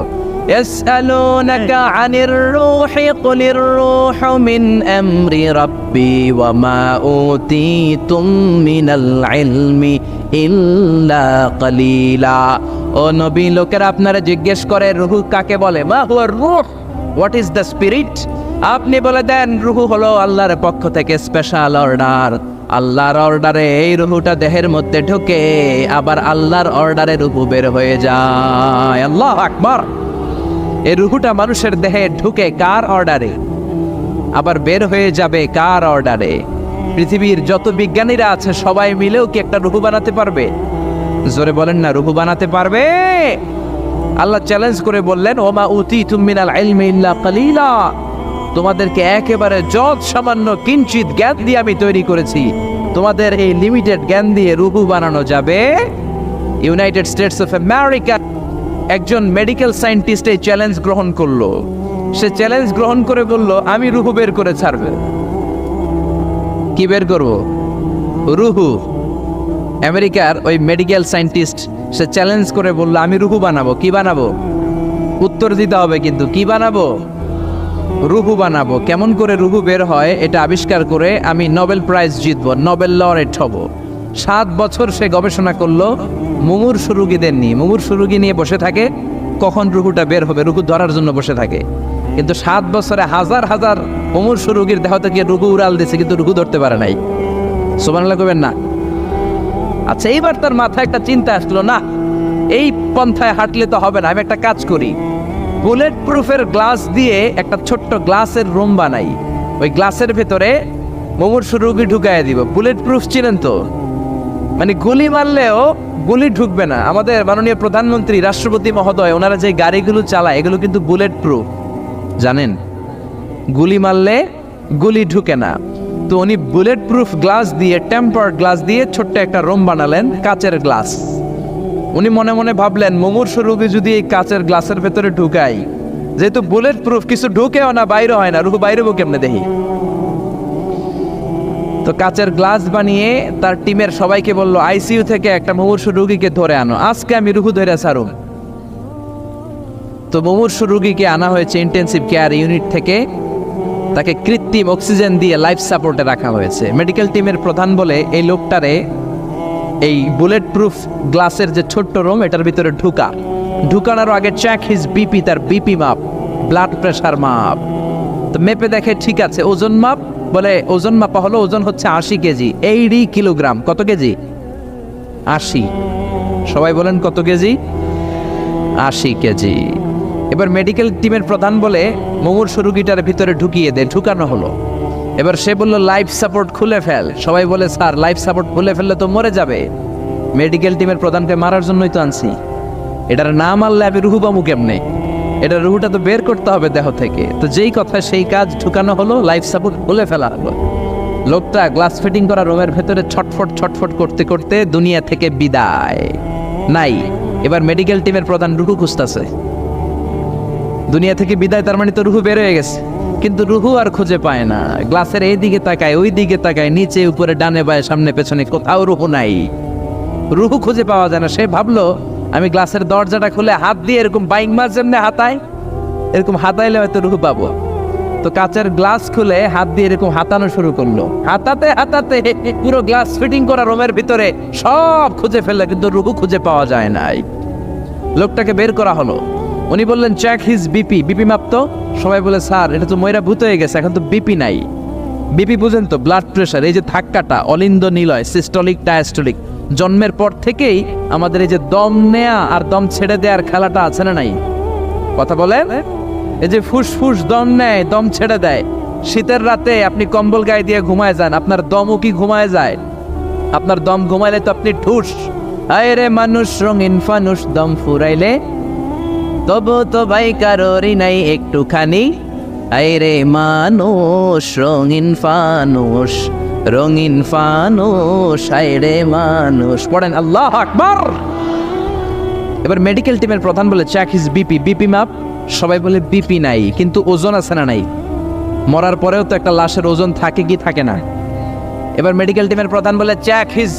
ইয়াসআলুনাকা আনির রূহি কুলির রূহু মিন আমরি রাব্বি ওয়া মা উতীতুম মিনাল ইলমি ইল্লা কালিলা। ও নবী, লোকেরা আপনারা জিজ্ঞেস করে রূহ কাকে বলে? মা হুয়া রূহ, হোয়াট ইজ দ্য স্পিরিট? আপনি বলে দেন, রূহ হলো আল্লাহর পক্ষ থেকে স্পেশাল অর্ডার। আল্লাহর অর্ডারে এই রূহটা দেহের মধ্যে ঢোকে, আবার আল্লাহর অর্ডারে রূহ বের হয়ে যায়। আল্লাহু আকবার। এই রূহটা মানুষের দেহে ঢুকে কার অর্ডারে? আবার বের হয়ে যাবে কার অর্ডারে? পৃথিবীর যত বিজ্ঞানীরা আছে সবাই মিলেও কি একটা রূহ বানাতে পারবে? জোরে বলেন না, রূহ বানাতে পারবে? আল্লাহ চ্যালেঞ্জ করে বললেন, ওমা উতীতুম মিনাল ইলমি ইল্লা কালিলা। তোমাদেরকে একেবারে যত সামান্য কিঞ্চিত জ্ঞান দিয়ে আমি তৈরি করেছি, তোমাদের এই লিমিটেড জ্ঞান দিয়ে রূহ বানানো যাবে? ইউনাইটেড স্টেটস অফ আমেরিকা একজন মেডিকেল সায়েন্টিস্ট এই চ্যালেঞ্জ গ্রহণ করলো। সে চ্যালেঞ্জ গ্রহণ করে বলল, আমি রুহু বের করে ছাড়বে। কি বের করব? রুহু। আমেরিকার ওই মেডিকেল সায়েন্টিস্ট সে চ্যালেঞ্জ করে বলল, আমি রুহু বানাবো। কি বানাবো? উত্তর দিতে হবে কিন্তু, কি বানাবো? রুহু বানাবো। কেমন করে রুহু বের হয় এটা আবিষ্কার করে আমি নোবেল প্রাইজ জিতবো, নোবেল লরেট হব। 7 বছর সে গবেষণা করলো, মুমূর্ষু রোগীদের নিয়ে। মুমূর্ষু রোগী নিয়ে বসে থাকে, কখন রুহুটা বের হবে, রুহু ধরার জন্য বসে থাকে। কিন্তু 7 বছরে হাজার হাজার মুমূর্ষু রোগীর দেহ থেকে রুহু উড়াল দিয়েছে, কিন্তু রুহু ধরতে পারে নাই। সুবহানাল্লাহ কইবেন না? আচ্ছা, এইবার তার মাথায় একটা চিন্তা আসলো, না এই পন্থায় হাঁটলে তো হবে না, আমি একটা কাজ করি, বুলেট প্রুফের গ্লাস দিয়ে একটা ছোট্ট গ্লাসের রুম বানাই। ওই গ্লাসের ভেতরে মুমূর্ষু রোগী ঢুকায় দিব। বুলেট প্রুফ চিনেন তো? মানে গুলি মারলেও গুলি ঢুকবে না। আমাদের মাননীয় প্রধানমন্ত্রী, রাষ্ট্রপতি মহোদয়, ওনারা যে গাড়িগুলো চালায় এগুলো কিন্তু বুলেট প্রুফ, জানেন? গুলি মারলে গুলি ঢুকে না। তো উনি বুলেট প্রুফ গ্লাস দিয়ে, টেম্পার্ড গ্লাস দিয়ে ছোট্ট একটা রুম বানালেন, কাচের গ্লাস। উনি মনে মনে ভাবলেন, মুমূর্ষু রোগী যদি এই কাচের গ্লাসের ভেতরে ঢুকাই, যেহেতু বুলেট প্রুফ, কিছু ঢুকেও না, বাইরে হয় না, রুহু বাইরে কেমনে দেখি। তো কাচের গ্লাস বানিয়ে তার টিমের সবাইকে বলল, আইসিইউ থেকে একটা মুমূর্ষু রোগীকে ধরে আনো, আজকে আমি রুহু ধরে ছাড়ুম। তো মুমূর্ষু রোগীকে আনা হয়েছে ইন্টেন্সিভ কেয়ার ইউনিট থেকে, তাকে কৃত্রিম অক্সিজেন দিয়ে লাইফ সাপোর্টে রাখা হয়েছে। মেডিকেল টিমের প্রধান বলে, এই লোকটারে এই বুলেট প্রুফ গ্লাসের যে ছোট্ট রুম, এটার ভিতরে ঢুকানোর আগে চেক হিজ বিপি, তার বিপি মাপ, ব্লাড প্রেশার মাপ। তো মেপে দেখে ঠিক আছে। ওজন মাপ, বলে ওজন মাপা হলো, ওজন হচ্ছে 80 কেজি, 80 কিলোগ্রাম। কত কেজি? 80। সবাই বলেন কত কেজি? 80 কেজি। এবার মেডিকেল টিমের প্রধান বলে, মুমূর্ষু রোগীটার ভিতরে ঢুকিয়ে দে। ঢুকানো হলো। এবার সে বলল, লাইফ সাপোর্ট খুলে ফেল। সবাই বলে, স্যার লাইফ সাপোর্ট খুলে ফেললে তো মরে যাবে। মেডিকেল টিমের প্রধানকে মারার জন্যই তো আনছি, এটার না মারলে আমি রুহু পামু কেমনে? এটা রুহুটা তো বের করতে হবে দেহ থেকে। তো যেই কথা সেই কাজ, ঢুকানো হলো, লাইফ সাপোর্ট খুলে ফেলা হলো। লোকটা গ্লাস ফিটিং করা রুমের ভেতরে ছটফট করতে করতে দুনিয়া থেকে বিদায় নাই। এবার মেডিকেল টিমের প্রধান রুহু খুঁজতেছে। দুনিয়া থেকে বিদায়, তার মানে তো রুহু বের হয়ে গেছে, কিন্তু রুহু আর খুঁজে পায় না। গ্লাসের এই দিকে তাকায়, ওই দিকে তাকায়, নিচে উপরে, ডানে বায়ে, সামনে পেছনে, কোথাও রুহু নাই। রুহু খুঁজে পাওয়া যায় না। সে ভাবলো, আমি গ্লাসের দরজাটা খুলে হাত দিয়ে এরকম বাইং মাছ যেমনি হাতায়, এরকম হাতাইলে হয়তো রুহু পাবো। তো কাচের গ্লাস খুলে হাত দিয়ে এরকম হাতানো শুরু করলো। হাতাতে হাতাতে পুরো গ্লাস ফিটিং করা রুমের ভিতরে সব খুঁজে ফেললো, কিন্তু রুহু খুঁজে পাওয়া যায় নাই। লোকটাকে বের করা হলো। উনি বললেন, চেক হিজ বিপি, বিপি মাপতো। সবাই বলে, স্যার এটা তো ময়রা ভূত হয়ে গেছে, এখন তো বিপি নাই। বিপি বুঝেন তো, ব্লাড প্রেশার। এই যে ধাক্কাটা, অলিন্দ নিলয়, সিস্টোলিক ডায়াস্টোলিক, জন্মের পর থেকেই আমাদের এই যে দম নেয়া আর দম ছেড়ে দেওয়ার খেলাটা আছে না নাই? কথা বলেন। এই যে ফুসফুস দম নেয়, দম ছেড়ে দেয়। শীতের রাতে আপনি কম্বল গায়ে দিয়ে ঘুমায় যান, আপনার দমও কি ঘুমায় যায়? আপনার দম ঘুমাইলে তো আপনি ঠুস। আয় রে মানুষ রঙিন ফানুষ, দম ফুরাইলে তবু তো ভাই কারোরই নাই একটুখানি। আয় রে মানুষ রঙিন ফানুষ, রঙিন ফানুষ, আয় রে মানুষ। পড়েন আল্লাহু আকবার। এবার মেডিকেল টিমের প্রধান বলে, চেক হিজ বিপি, বিপি মাপ। সবাই বলে, বিপি নাই, কিন্তু ওজন আছে না নাই? মরার পরেও তো একটা লাশের ওজন থাকে কি থাকে না? এবার মেডিকেল টিমের প্রধান বলে, চেক হিজ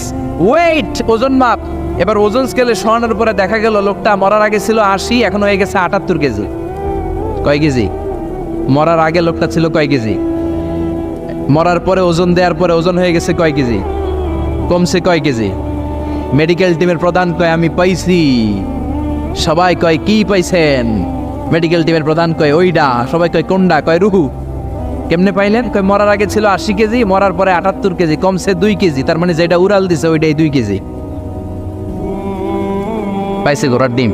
ওয়েট, ওজন মাপ। এবার ওজন স্কেলে শোয়ানোর পরে দেখা গেল লোকটা মরার আগে ছিল 80, এখন হয়ে গেছে 78 কেজি। কয় কেজি? মরার আগে লোকটা ছিল কয় কেজি? মরার পরে ওজন দেওয়ার পরে ওজন হয়ে গেছে কয় কেজি? কমছে কয় কেজি? মেডিকেল টিমের প্রধান কয়, আমি পাইছি। সবাই কয়, কি পাইছেন? মেডিকেল টিমের প্রধান কয়, ওইডা। সবাই কয়, কোনডা? কয়, রুহু। কেমনে পাইলেন? কয়, মরার আগে ছিল 80 কেজি, মরার পরে 78 কেজি, কমছে 2 কেজি। তার মানে যেটা উড়াল দিছে ওইটাই 2 কেজি। পাইছে ঘোড়ার ডিম।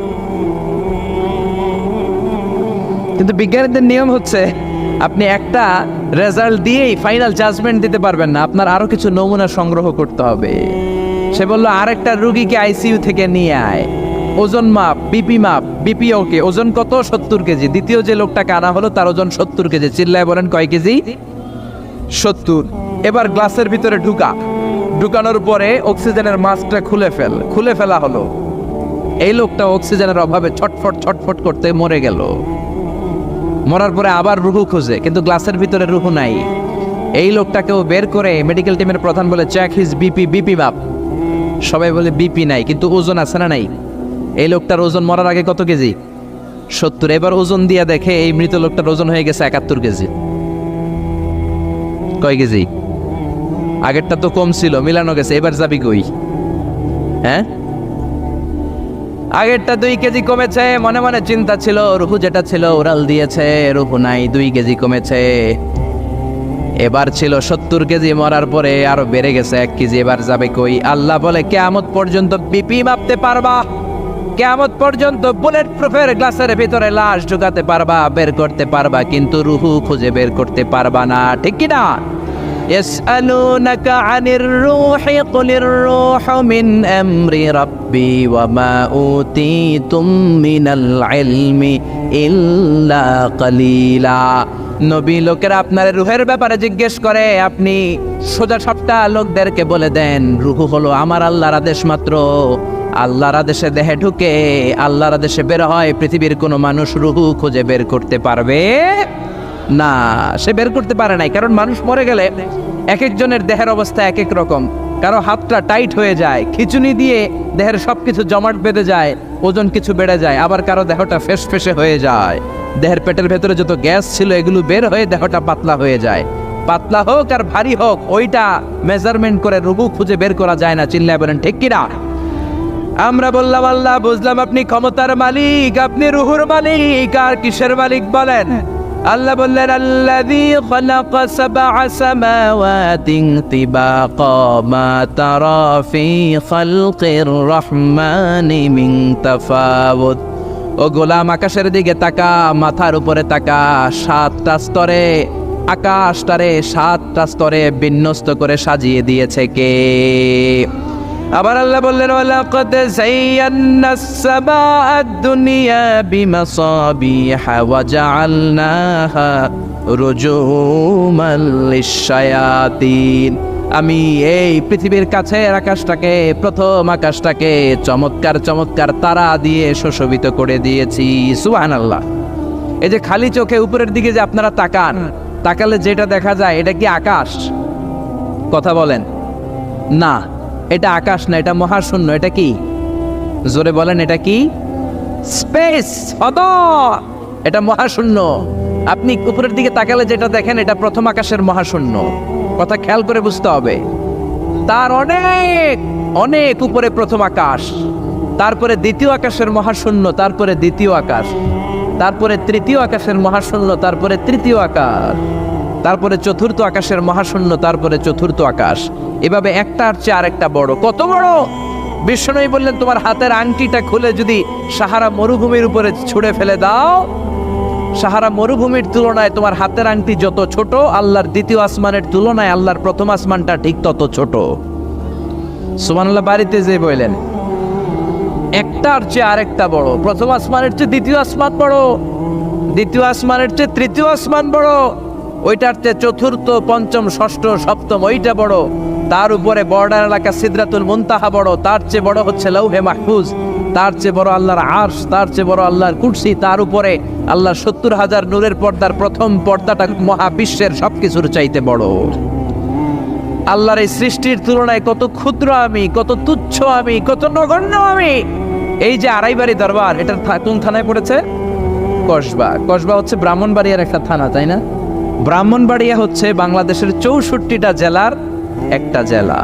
কিন্তু বিজ্ঞানীদের নিয়ম হচ্ছে, আপনি একটা রেজাল্ট দিয়েই ফাইনাল জাজমেন্ট দিতে পারবেন না, আপনার আরো কিছু নমুনা সংগ্রহ করতে হবে। সে বলল, আরেকটা রোগীকে আইসিইউ থেকে নিয়ে আয়, ওজন মাপ, বিপি মাপ। বিপি ওকে, ওজন কত? 70 কেজি। দ্বিতীয় যে লোকটাকে আনা হলো তার ওজন 70 কেজি। চিল্লায় বলেন, কয় কেজি? 70। এবার গ্লাসের ভিতরে ঢুকানোর পরে অক্সিজেনের মাস্কটা খুলে ফেলা হলো। এই লোকটা অক্সিজেনের অভাবে ছটফট করতে মরে গেল। মরার পরে আবার রুহু খুঁজে, কিন্তু গ্লাসের ভিতরে রুহু নাই। এই লোকটাকেও বের করে মেডিকেল টিমের প্রধান বলে, চেক হিজ বিপি, বিপি মাপ। সবাই বলে, বিপি নাই, কিন্তু ওজন আছে না নাই? এই লোকটার ওজন মরার আগে কত কেজি? 70। এবার ওজন দিয়ে দেখে এই মৃত লোকটার ওজন হয়ে গেছে 71 কেজি। কয় কেজি? আগেরটা তো কম ছিল, মিলানো গেছে। এবার যাবি কই? হ্যাঁ, আগেরটা 2 কেজি কমেছে। মনে মনে চিন্তা ছিল, রুহু যেটা ছিল উড়াল দিয়েছে, রুহু নাই, 2 কেজি কমেছে। এবার ছিল 70 কেজি, মরার পরে আরো বেড়ে গেছে 1 কেজি। এবার যাবে কই? আল্লাহ বলে, কিয়ামত পর্যন্ত বিপি মাপতে পারবা, কিয়ামত পর্যন্ত বুলেট প্রুফের গ্লাসের ভিতরে লাশ ঢুকাতে পারবা, বের করতে পারবা, কিন্তু রুহু খুঁজে বের করতে পারবা না। ঠিক কি না? ইয়াসআলুনাকা আনির রূহি কুলির রূহু মিন আমরি রাব্বি ওয়া মা উতীতুম মিনাল ইলমি ইল্লা কালিলা। নবী লোকেরা আপনার রূহের ব্যাপারে জিজ্ঞেস করে, আপনি সোজা সাপটা লোকদেরকে বলে দেন রূহ হলো আমার আল্লাহর আদেশ মাত্র। আল্লাহর আদেশে দেহে ঢুকে আল্লাহর আদেশে বের হয়। পৃথিবীর কোনো মানুষ রূহ খুঁজে বের করতে পারবে না, সে বের করতে পারে নাই। কারণ মানুষ মরে গেলে এক একজনের দেহের অবস্থা এক এক রকম। কারো হাতটা টাইট হয়ে যায়, খিচুনি দিয়ে দেহের সবকিছু জমাট বেঁধে যায়, ওজন কিছু বেড়ে যায়। আবার কারো দেহটা ফেসফেসে হয়ে যায়, দেহের পেটের ভেতরে যত গ্যাস ছিল এগুলো বের হয়ে দেহটা পাতলা হয়ে যায়। পাতলা হোক আর ভারী হোক, ওইটা মেজারমেন্ট করে রূহ খুঁজে বের করা যায় না। চিল্লায় বলেন ঠিক কিনা? আমরা বললাম আল্লাহ, বুঝলাম আপনি ক্ষমতার মালিক, আপনি রুহুর মালিক, আর কিসের মালিক বলেন? আল্লাহ বললেন আল্লাযী খালাকা সাবআ সামাওয়াতিন তিবাকা মা তারা ফি খালকির রহমানি মিন তাফাউত। ও গোলাম, আকাশের দিকে তাকা, মাথার উপরে তাকা। 7টা স্তরে আকাশটারে 7টা স্তরে বিন্যস্ত করে সাজিয়ে দিয়েছে কে? আবার আল্লাহ বললেন ওয়ালাকাদ যায়্যানাস সামাআদ দুনিয়া বিমাসাবিহা ওয়া জাআলনাহা রুজুমান লিশ-শায়াতিন। আমি এই পৃথিবীর কাছের আকাশটাকে, প্রথম আকাশটাকে চমৎকার চমৎকার তারা দিয়ে সুশোভিত করে দিয়েছি। সুবহানাল্লাহ। এই যে খালি চোখে উপরের দিকে যে আপনারা তাকান, তাকালে যেটা দেখা যায় এটা কি আকাশ? কথা বলেন না, এটা আকাশ না, এটা মহাশূন্য। এটা কি? জোরে বলেন, এটা কি? স্পেস, ফাদা। এটা মহাশূন্য। আপনি উপরের দিকে তাকালে যেটা দেখেন এটা প্রথম আকাশের মহাশূন্য। কথা খেয়াল করে বুঝতে হবে। তার অনেক অনেক উপরে প্রথম আকাশ, তারপরে দ্বিতীয় আকাশের মহাশূন্য, তারপরে দ্বিতীয় আকাশ, তারপরে তৃতীয় আকাশের মহাশূন্য, তারপরে তৃতীয় আকাশ, তারপরে চতুর্থ আকাশের মহাশূন্য, তারপরে চতুর্থ আকাশ। এভাবে একটার চেয়ে আরেকটা বড়। কত বড়? বিষ্ণু বললেন তোমার হাতের আংটিটা খুলে যদি সাহারা মরুভূমির উপরে ছুঁড়ে ফেলে দাও, সাহারা মরুভূমির তুলনায় তোমার হাতের আংটি যত ছোট, আল্লাহর দ্বিতীয় আসমানের তুলনায় আল্লাহর প্রথম আসমানটা ঠিক তত ছোট। সুবহানাল্লাহ। বাড়িতে যে বললেন একটার চেয়ে আরেকটা বড়। প্রথম আসমানের চেয়ে দ্বিতীয় আসমান বড়, দ্বিতীয় আসমানের চেয়ে তৃতীয় আসমান বড়, ওইটার চেয়ে চতুর্থ, পঞ্চম, ষষ্ঠ, সপ্তম ওইটা বড়। তার উপরে বর্ডার এলাকা সিদরাতুল মুনতাহা বড়, তার চেয়ে বড় হচ্ছে লৌহে মাহফুজ, তার চেয়ে বড় আল্লাহর আরশ, তার চেয়ে বড় আল্লাহর কুরসি, তার উপরে আল্লাহর 70,000 নূরের পর্দার প্রথম পর্দাটা মহাবিশ্বের সবকিছুর চাইতে বড়। আল্লাহর এই সৃষ্টির তুলনায় কত ক্ষুদ্র আমি, কত তুচ্ছ আমি, কত নগণ্য আমি। এই যে আড়াইবাড়ি দরবার, এটার কোন থানায় পড়েছে? কসবা। কসবা হচ্ছে ব্রাহ্মণবাড়িয়ার একটা থানা, তাই না? ব্রাহ্মণবাড়িয়া হচ্ছে বাংলাদেশের 64টা জেলার একটা জেলা।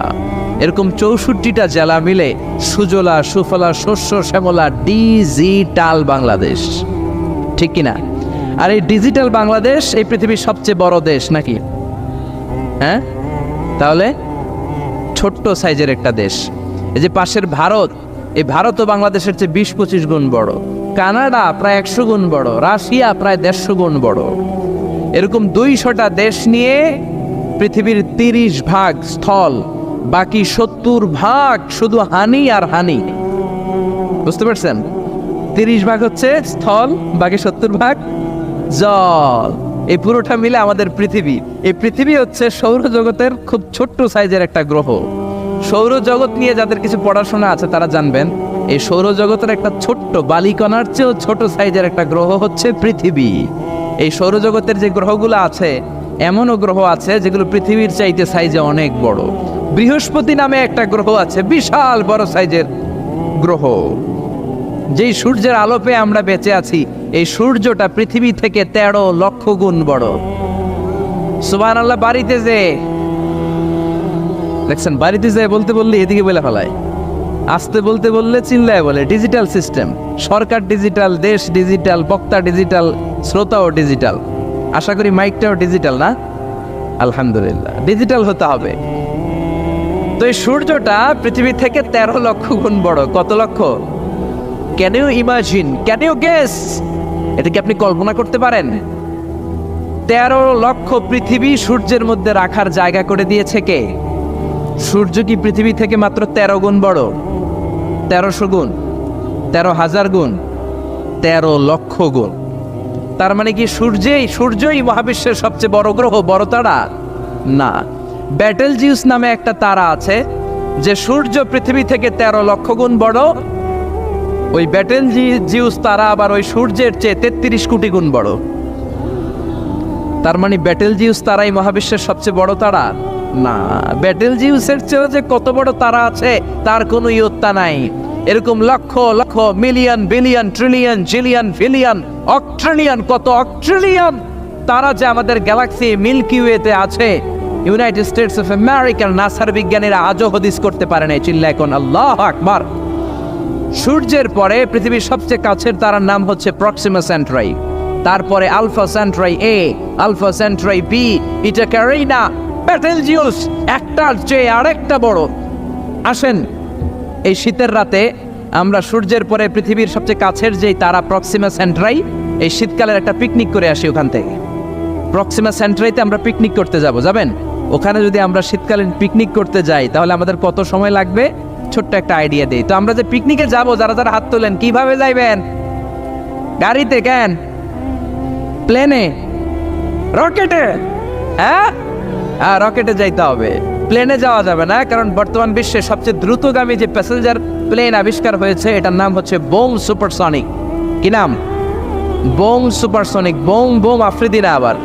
এরকম 64টা জেলা মিলে সুজলা সুফলা শস্য শ্যামলা ডিজিটাল বাংলাদেশ, ঠিক কিনা? আর এই ডিজিটাল বাংলাদেশ এই পৃথিবীর সবচেয়ে বড় দেশ নাকি? হ্যাঁ, তাহলে ছোট্ট সাইজের একটা দেশ। এই যে পাশের ভারত, এই ভারতও বাংলাদেশের চেয়ে 20-25 গুণ বড়। কানাডা প্রায় 100 গুণ বড়, রাশিয়া প্রায় 150 গুণ বড়। এরকম 200টা দেশ নিয়ে পৃথিবীর 30 ভাগ স্থল, বাকি 70 ভাগ শুধু হানি আর হানি। বুঝতে পারছেন? 30 ভাগ হচ্ছে স্থল, বাকি 70 ভাগ জল। এই পুরোটা মিলে আমাদের পৃথিবী। এই পৃথিবী হচ্ছে সৌরজগতের খুব ছোট্ট সাইজের একটা গ্রহ। সৌরজগৎ নিয়ে যাদের কিছু পড়াশোনা আছে তারা জানবেন, এই সৌরজগতের একটা ছোট্ট বালিকণার চেয়েও ছোট সাইজের একটা গ্রহ হচ্ছে পৃথিবী। এই সৌরজগতের যে গ্রহগুলো আছে, এমনও গ্রহ আছে যেগুলো পৃথিবীর চাইতে সাইজে অনেক বড়। বৃহস্পতি নামে একটা গ্রহ আছে, বিশাল বড় সাইজের গ্রহ। যেই সূর্যের আলো পেয়ে আমরা বেঁচে আছি, এই সূর্যটা পৃথিবী থেকে 13 লক্ষ গুণ বড়। সুবহানাল্লাহ। বাড়িতে যে দেখছেন, বাড়িতে যে বলতে বললে এদিকে বলে ফেলায়, আসতে বলতে বললে চিল্লায় বলে। ডিজিটাল সিস্টেম, সরকার ডিজিটাল, দেশ ডিজিটাল, বক্তা ডিজিটাল, শ্রোতাও ডিজিটাল। আশা করি মাইকটাও ডিজিটাল না? আলহামদুলিল্লাহ, ডিজিটাল হতে হবে। তো এই সূর্যটা পৃথিবী থেকে 13 লক্ষ গুণ বড়। কত লক্ষ? Can you imagine, can you guess? এটা কি আপনি কল্পনা করতে পারেন? 13 লক্ষ পৃথিবী সূর্যের মধ্যে রাখার জায়গা করে দিয়েছে কে? সূর্য কি পৃথিবী থেকে মাত্র 13 গুণ বড়? 1300 গুণ, 13,000 গুণ, 13 লক্ষ গুণ। তার মানে কি সূর্যই মহাবিশ্বের সবচেয়ে বড় গ্রহ, বড় তারা? না, ব্যাটেলজিউস নামে একটা তারা আছে যে সূর্য পৃথিবী থেকে 13 লক্ষ গুণ বড়। ওই ব্যাটেলজিউস তারা আবার ওই সূর্যের চেয়ে 33 কোটি গুণ বড়। তার মানে ব্যাটেলজিউস তারাই মহাবিশ্বের সবচেয়ে বড় তারা? না, ব্যাটেলজিউসের চেয়েও যে কত বড় তারা আছে তার কোনো ইয়ত্তা নাই। এরকম lakh lakh, million, billion, trillion, zillion, billion, octillion, কত অক্ট্রিলিয়ন তারা যে আমাদের গ্যালাক্সি মিল্কি ওয়েতে আছে, ইউনাইটেড স্টেটস অফ আমেরিকার নাসার বিজ্ঞানীরা আজও হদিস করতে পারে নাই। চিল্লায় কোন আল্লাহু আকবার। সূর্যের পরে পৃথিবীর সবচেয়ে কাছের তারার নাম হচ্ছে প্রক্সিমা সেন্ট্রাই, তারপরে আলফা সেন্ট্রাই এ, আলফা সেন্ট্রাই বি, ইটা ক্যারিনা, ব্যাটেলজিউস একটার চেয়ে আরেকটা বড়। আসেন এই শীতের রাতে আমরা সূর্যের পরে পৃথিবীর সবচেয়ে কাছের যেই তারা প্রক্সিমা সেন্ট্রাই, এই শীতকালের একটা পিকনিক করে আসি ওখান থেকে। প্রক্সিমা সেন্ট্রাইতে আমরা পিকনিক করতে যাবেন? ওখানে যদি আমরা শীতকালীন পিকনিক করতে যাই তাহলে আমাদের কত সময় লাগবে? ছোট্ট একটা আইডিয়া দেই তো। আমরা যে পিকনিকে যাব, যারা যারা হাত তোলেন, কিভাবে যাইবেন? গাড়িতে? কেন? প্লেনে? রকেটে? হ্যাঁ, রকেটে যাইতে হবে, প্লেনে যাওয়া যাবে না। কারণ বর্তমান বিশ্বে সবচেয়ে দ্রুতগামী যে প্যাসেঞ্জার প্লেন আবিষ্কার হয়েছে এটার নাম হচ্ছে বোম সুপারসনিক। কি নাম? Bomb supersonic. Bomb bomb Afridi না, আবার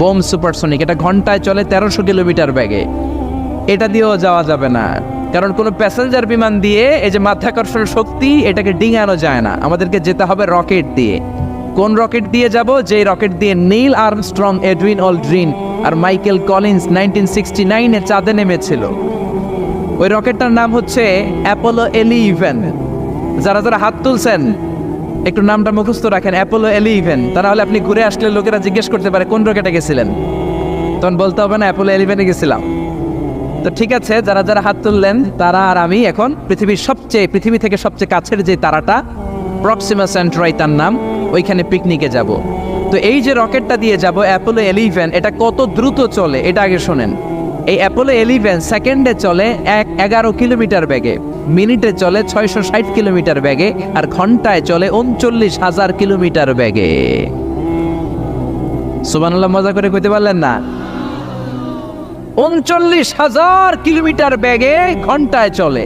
বোম সুপারসনিক। এটা ঘন্টায় চলে 1300 কিলোমিটার বেগে। এটা দিয়েও যাওয়া যাবে না, কারণ কোনো প্যাসেঞ্জার বিমান দিয়ে এই যে মাধ্যাকর্ষণ শক্তি এটাকে ডিঙানো যায় না। আমাদেরকে যেতে হবে রকেট দিয়ে। কোন রকেট দিয়ে যাব? যে রকেট দিয়ে নীল আর্মস্ট্রং, এডউইন অলড্রিন আর মাইকেল কলিন্স 1969-এ চাঁদে নেমেছিল। ওই রকেটটার নাম হচ্ছে অ্যাপোলো 11। যারা যারা হাত তুলছেন একটু নামটা মুখস্থ রাখেন, অ্যাপোলো 11। তা নাহলে আপনি ঘুরে আসলে লোকেরা জিজ্ঞেস করতে পারে কোন রকেটে গেছিলেন, তখন বলতে হবে না অ্যাপোলো 11-এ গেছিলাম। তো ঠিক আছে, যারা যারা হাত তুললেন তারা আর আমি এখন পৃথিবী থেকে সবচেয়ে কাছের যে তারাটা প্রক্সিমা সেন্ট্রাই তার নাম, ওইখানে পিকনিকে যাব। তো এই যে রকেটটা দিয়ে যাব অ্যাপোলো 11, এটা কত দ্রুত চলে এটা আগে শোনেন। এই অ্যাপোলো 11 সেকেন্ডে চলে 11 কিলোমিটার বেগে, মিনিটে চলে 660 কিলোমিটার বেগে, আর ঘন্টায় চলে 39,000 কিলোমিটার বেগে। সুবহানাল্লাহ, মজা করে কইতে পারলেন না? 39,000 কিলোমিটার বেগে ঘন্টায় চলে।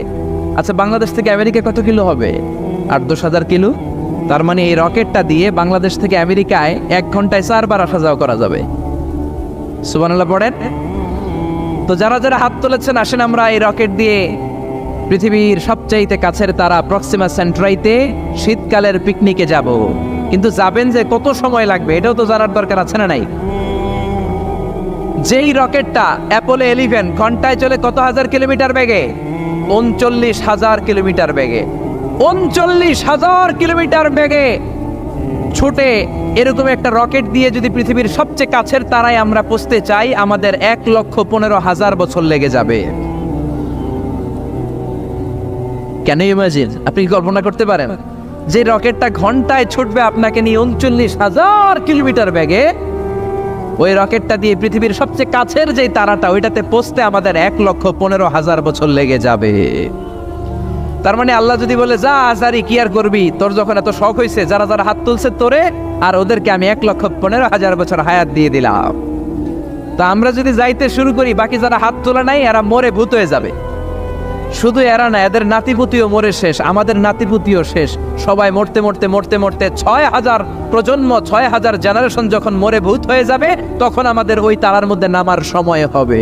আচ্ছা, বাংলাদেশ থেকে আমেরিকা কত কিলো হবে? 8-10,000 কিলো। তার মানে এই রকেটটা দিয়ে বাংলাদেশ থেকে আমেরিকায় 1 ঘন্টায় 4 বার আসা যাওয়া করা যাবে। সুবহানাল্লাহ পড়েন। তো যারা যারা হাত তুলেছেন, আসেন আমরা এই রকেট দিয়ে পৃথিবীর সবচাইতে কাছের তারা প্রক্সিমা সেন্ট্রাইতে শীতকালের পিকনিকে যাব। কিন্তু যাবেন যে কত সময় লাগবে এটাও তো জানার দরকার আছে না নাই? যেই রকেটটা অ্যাপোলো 11 ঘন্টায় চলে কত হাজার কিলোমিটার বেগে? 39,000 কিলোমিটার বেগে। 39,000 কিলোমিটার বেগে ছুটে এরকম একটা রকেট দিয়ে যদি পৃথিবীর সবচেয়ে কাছের তারায় আমরা পৌঁছতে চাই, আমাদের 1,15,000 বছর লেগে যাবে। কেন ইমাজিন? আপনি কল্পনা করতে পারেন যে রকেটটা ঘন্টায় ছুটবে আপনাকে নিয়ে 39,000 কিলোমিটার বেগে, ওই রকেটটা দিয়ে পৃথিবীর সবচেয়ে কাছের যে তারাটা ওইটাতে পৌঁছতে আমাদের 1,15,000 বছর লেগে যাবে। তার মানে আল্লাহ যদি বলে যা আজারি কি আর করবি, তোর যখন এত শখ হয়েছে, যারা যারা হাত তুলছে তোরে আর ওদেরকে আমি 1,15,000 বছর হায়াত দিয়ে দিলাম। তা আমরা যদি যাইতে শুরু করি, বাকি যারা হাত তোলা নাই এরা মরে ভূত হয়ে যাবে। শুধু এরা না, এদের নাতিপুতিও মরে শেষ, আমাদের নাতিপুতিও শেষ। সবাই মরতে মরতে মরতে মরতে 6,000 প্রজন্ম, 6,000 জেনারেশন যখন মরে ভূত হয়ে যাবে, তখন আমাদের ওই তারার মধ্যে নামার সময় হবে।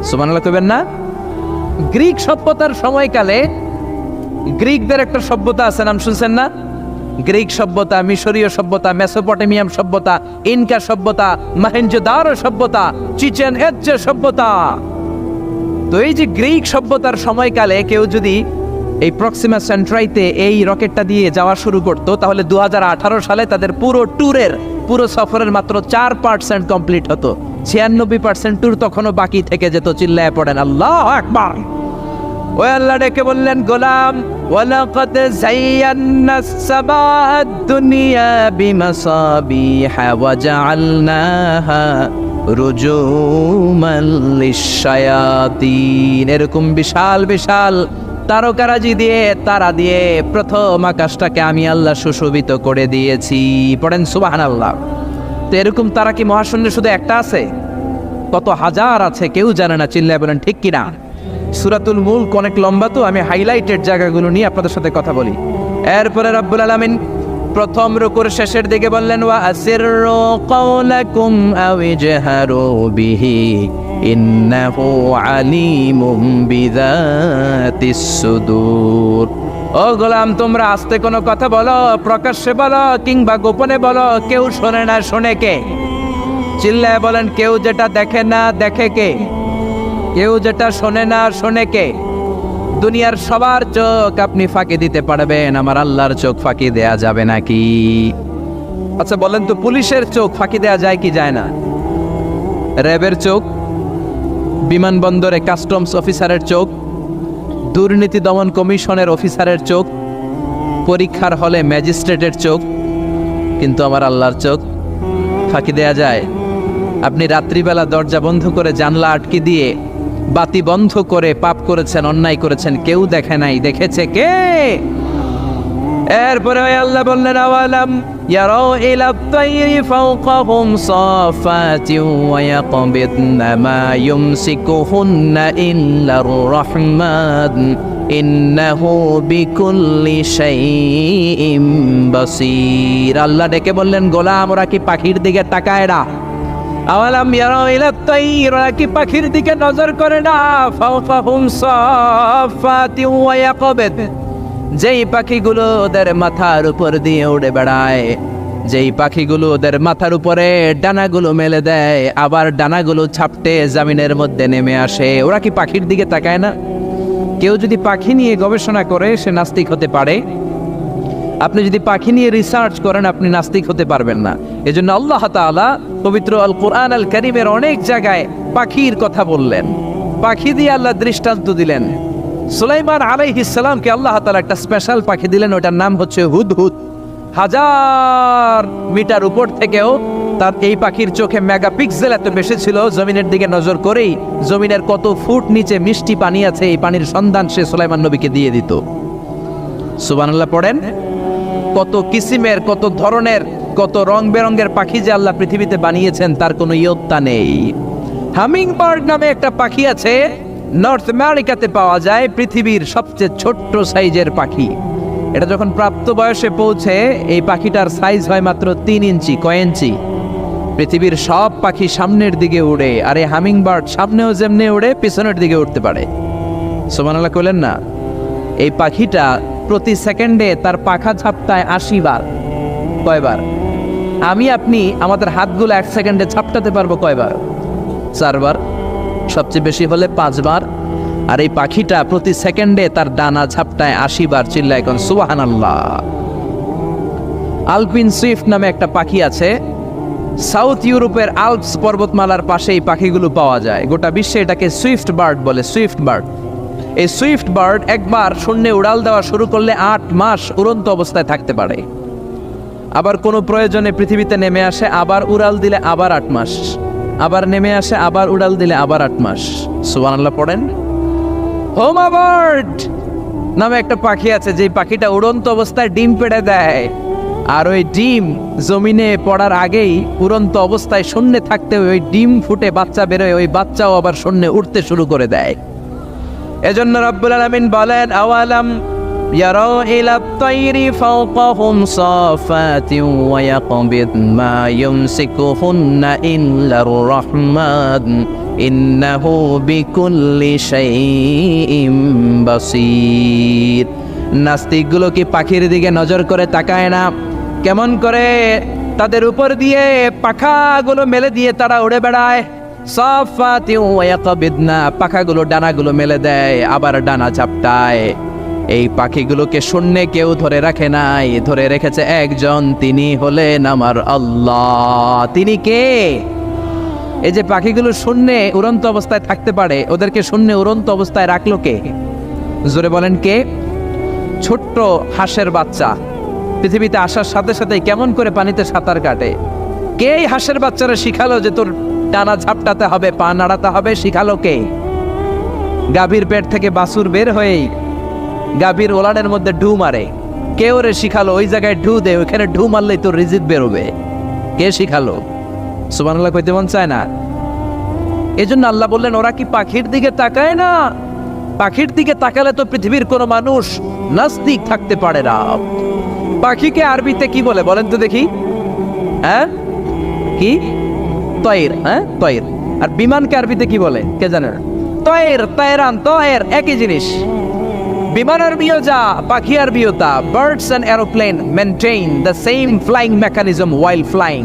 সুবহানাল্লাহ কইবেন না? গ্রিক সভ্যতার সময়কালে গ্রিকদের একটা সভ্যতা আছে, নাম শুনছেন না? গ্রিক সভ্যতা, মিশরীয় সভ্যতা, মেসোপটেমিয়াম সভ্যতা, ইনকা সভ্যতা, মহেঞ্জোদারো সভ্যতা, চিচেন ইৎজা সভ্যতা। তো এই যে গ্রিক সভ্যতার সময়কালে কেউ যদি এই প্রক্সিমা সেন্ট্রাইতে এই রকেটটা দিয়ে যাওয়া শুরু করতো, তাহলে 2018 সালে তাদের পুরো সফরের মাত্র 4% কমপ্লিট হতো। 96% ট্যুর তখনও বাকি থেকে যেত। চিল্লায় পড়েন আল্লাহু আকবার। ওই আল্লাহ ডেকে বললেন, গোলাম وَلَقَدْ زَيَّنَّا السَّمَاءَ الدُّنْيَا بِمَصَابِيحَ وَجَعَلْنَاهَا رُجُومًا لِلشَّيَاطِينِ। এরকম বিশাল বিশাল তারকারাজি দিয়ে, তারা দিয়ে প্রথম আকাশটাকে আমি আল্লাহ সুশোভিত করে দিয়েছি। পড়েন সুবহানাল্লাহ। তো এরকম তারা কি মহাশূন্যে শুধু একটা আছে? কত হাজার আছে কেউ জানে না। চিল্লায় বলেন ঠিক কিনা? সূরাতুল মুলক অনেক লম্বা, তো আমি হাইলাইটেড জায়গাগুলো নিয়ে আপনাদের সাথে কথা বলি। এরপরে রব্বুল আলামিন প্রথম রুকুর শেষের দিকে বললেন, ওয়া আসিররু কাওলাকুম আও ইজহারু বিহি ইন্নাহু আলিমুম বিযাতিস সুদূর। ও গোলাম, তোমরা আস্তে কোনো কথা বলো, প্রকাশ্যে বলো কিংবা গোপনে বলো, কেউ শোনে না, শোনে কে? চিল্লায় বলেন, কেউ যেটা দেখে না দেখে কে? কেউ যেটা শোনে না শোনে কে? দুনিয়ার সবার চোখ আপনি ফাঁকি দিতে পারবেন, আমার আল্লাহর চোখ ফাঁকি দেয়া যাবে নাকি? আচ্ছা বলেন তো, পুলিশের চোখ ফাঁকি দেয়া যায় কি যায় না? র্যাবের চোখ, বিমানবন্দরে কাস্টমস অফিসারের চোখ, দুর্নীতি দমন কমিশনের অফিসারের চোখ, পরীক্ষার হলে ম্যাজিস্ট্রেটের চোখ, কিন্তু আমার আল্লাহর চোখ ফাঁকি দেয়া যায়? আপনি রাত্রিবেলা দরজা বন্ধ করে জানলা আটকে দিয়ে বাতি বন্ধ করে পাপ করেছেন, অন্যায় করেছেন, কেউ দেখে নাই, দেখেছে কে? এরপরে আল্লাহ বললেন, আওয়ালাম ইয়ারাউ ইলা তাইরি ফাওকাহুম সাফাতিন ওয়া ইয়াকবিদনা মা ইউমসিকুহুন্না ইল্লার রাহমান ইন্নাহু বিকুল্লি শাইইন বাসীর। আল্লাহ ডেকে বললেন, গোলাম ওরা কি পাখির দিকে তাকায় না? আওয়ালাম ইয়ারাউ ইলা তাইর, ওরা কি পাখির দিকে নজর করে না? ফাওকাহুম সাফাতিন ওয়া ইয়াকবিদ, যেই পাখিগুলো ওদের মাথার উপর দিয়ে উড়ে বেড়ায়, যেই পাখিগুলো ওদের মাথার উপরে ডানাগুলো মেলে দেয়, আবার ডানাগুলো ছাপটে জমিনের মধ্যে নেমে আসে, ওরা কি পাখির দিকে তাকায় না? কেউ যদি পাখি নিয়ে গবেষণা করে সে নাস্তিক হতে পারে। আপনি যদি পাখি নিয়ে রিসার্চ করেন আপনি নাস্তিক হতে পারবেন না। এজন্য আল্লাহ তাআলা পবিত্র আল কোরআন আল কারীমের অনেক জায়গায় পাখির কথা বললেন, পাখি দিয়ে আল্লাহ দৃষ্টান্ত দিলেন। সুলাইমান আলাইহিস সালামকে আল্লাহ তাআলা একটা স্পেশাল পাখি দিলেন, ওটার নাম হচ্ছে হুদহুদ। 1000 মিটার উপর থেকেও তার এই পাখির চোখে মেগাপিক্সেল এত বেশি ছিল, জমিনের দিকে নজর করেই জমিনের কত ফুট নিচে মিষ্টি পানি আছে এই পানির সন্ধান সে সুলাইমান নবীকে দিয়ে দিত। সুবহানাল্লাহ পড়েন। কত কিসিমের, কত ধরনের, কত রং বেরঙের পাখি যে আল্লাহ পৃথিবীতে বানিয়েছেন তার কোনো ইয়ত্তা নেই। হামিং বার্ড নামে একটা পাখি আছে, নর্থ আমেরিকাতে পাওয়া যায়, পৃথিবীর সবচেয়ে ছোট্ট সাইজের পাখি। এটা যখন প্রাপ্ত বয়সে পৌঁছে এই পাখিটার সাইজ হয় মাত্র 3 ইঞ্চি। কয় ইঞ্চি? পৃথিবীর সব পাখি সামনের দিকে উড়ে, আর এই হামিং বার্ড সামনেও যেমনি উড়ে পিছনের দিকে উঠতে পারে। সুবহানাল্লাহ কইলেন না? এই পাখিটা প্রতি সেকেন্ডে তার পাখা ঝাপটায় 80 বার। কয়বার? আমি আপনি আমাদের হাতগুলো 1 সেকেন্ডে ঝাপটাতে পারবো কয়বার? 4 বার, সবচেয়ে বেশি হলে 5 বার। আর এই পাখিটা প্রতি সেকেন্ডে তার ডানা ঝাপটায় 80 বার। চিল্লায় এখন সুবহানাল্লাহ। আলপিন সুইফট নামে একটা পাখি আছে, সাউথ ইউরোপের আল্পস পর্বতমালার পাশে এই পাখিগুলো পাওয়া যায়। গোটা বিশ্বে এটাকে সুইফট বার্ড বলে, সুইফট বার্ড। এই সুইফট বার্ড একবার শূন্যে উড়াল দেওয়া শুরু করলে 8 মাস উড়ন্ত অবস্থায় থাকতে পারে। আবার কোনো প্রয়োজনে পৃথিবীতে নেমে আসে, আবার উড়াল দিলে আবার 8 মাস, আবার নেমে আসে, আবার উড়াল দিলে আবার 8 মাস। সুবহানাল্লাহ পড়েন। হোমা বার্ড নামে একটা পাখি আছে, যে পাখিটা উড়ন্ত অবস্থায় ডিম পেড়ে দেয়, আর ওই ডিম জমিনে পড়ার আগেই উড়ন্ত অবস্থায় শূন্যে থাকতে ওই ডিম ফুটে বাচ্চা বেরোয়, ওই বাচ্চাও আবার শূন্যে উঠতে শুরু করে দেয়। এজন্য রব্বুল আলামিন বলেন, আওয়ালাম ইয়ারাউ ইলা তাইরি ফাওকাহুম সাফাতিন ওয়া ইয়াকবিদ মা ইউমসিকুহুন্না ইল্লার রাহমান ইন্নাহু বিকুল্লি শাইইন বাসীর। নাস্তিকগুলো কি পাখির দিকে নজর করে তাকায় না? কেমন করে তাদের উপর দিয়ে পাখাগুলো মেলে দিয়ে তারা উড়ে বেড়ায়। সাফাতিন ওয়া ইয়াকবিদনা, পাখাগুলো ডানাগুলো মেলে দেয়, আবার ডানা ঝাপটায়। এই পাখিগুলোকে শূন্যে কেউ ধরে রাখে নাই, ধরে রেখেছে একজন, তিনি হলেন আমার আল্লাহ। তিনি কে? এই যে পাখিগুলো শূন্যে উড়ন্ত অবস্থায় থাকতে পারে, ওদেরকে শূন্যে উড়ন্ত অবস্থায় রাখলো কে? জোরে বলেন কে? ছোট্ট হাঁসের বাচ্চা পৃথিবীতে আসার সাথে সাথে কেমন করে পানিতে সাঁতার কাটে? কে এই হাঁসের বাচ্চারা শিখালো যে তোর টানা ঝাপটাতে হবে, পা নাড়াতে হবে? শিখালো কে? গাভীর পেট থেকে বাছুর বের হয়েই গাভীর ওলানের মধ্যে ঢু মারে। কে ওরে শিখালো ওই জায়গায় ঢু দে, ওইখানে ঢু মারলেই তোর রিজিক বেরোবে? কে শিখালো? সুবহানাল্লাহ কইতে মন চায় না? এজন্য আল্লাহ বললেন ওরা কি পাখির দিকে তাকায় না? পাখির দিকে তাকালে তো পৃথিবীর কোনো মানুষ নাস্তিক থাকতে পারে না। পাখিকে আরবিতে কি বলে বলেন তো দেখি? হ্যাঁ, কি? তয়ের। হ্যাঁ, তয়ের। আর বিমানকে আরবিতে কি বলে কে জানে? তয়ের, তয়রান, তয়ের একই জিনিস। বিমান আরবিও যা, পাখি আরবিও তা। Birds and aeroplane maintain the same flying mechanism while flying.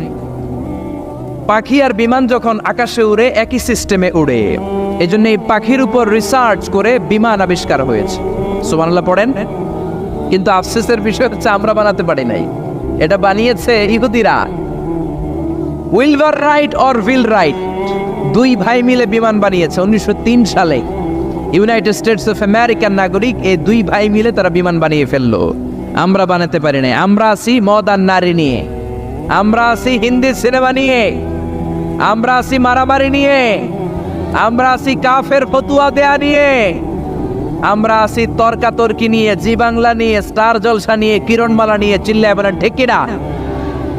পাখি আর বিমান যখন আকাশে উড়ে একই সিস্টেমে উড়ে, এই জন্য এই পাখির উপর রিসার্চ করে বিমান আবিষ্কার হয়েছে। সুবহানাল্লাহ পড়েন। কিন্তু আফসোসের বিষয় হচ্ছে আমরা বানাতে পারি নাই, এটা বানিয়েছে ইহুদিরা। উইলভার রাইট অর উইল রাইট দুই ভাই মিলে বিমান বানিয়েছে 1903 সালে। ইউনাইটেড স্টেটস অফ আমেরিকার নাগরিক এই দুই ভাই মিলে তারা বিমান বানিয়ে ফেললো। আমরা বানাতে পারি নাই। আমরা আছি মদ আর নারী নিয়ে, আমরা আছি হিন্দি সিনেমা নিয়ে, আমরা আছি মারামারি নিয়ে, আমরা আছি কাফের ফতুয়া দেয়া নিয়ে, আমরা আছি তর্কাতর্কি নিয়ে, জি বাংলা নিয়ে, স্টার জলসা নিয়ে, কিরণমালা নিয়ে। চিল্লায় বলেন ঠিক কিনা?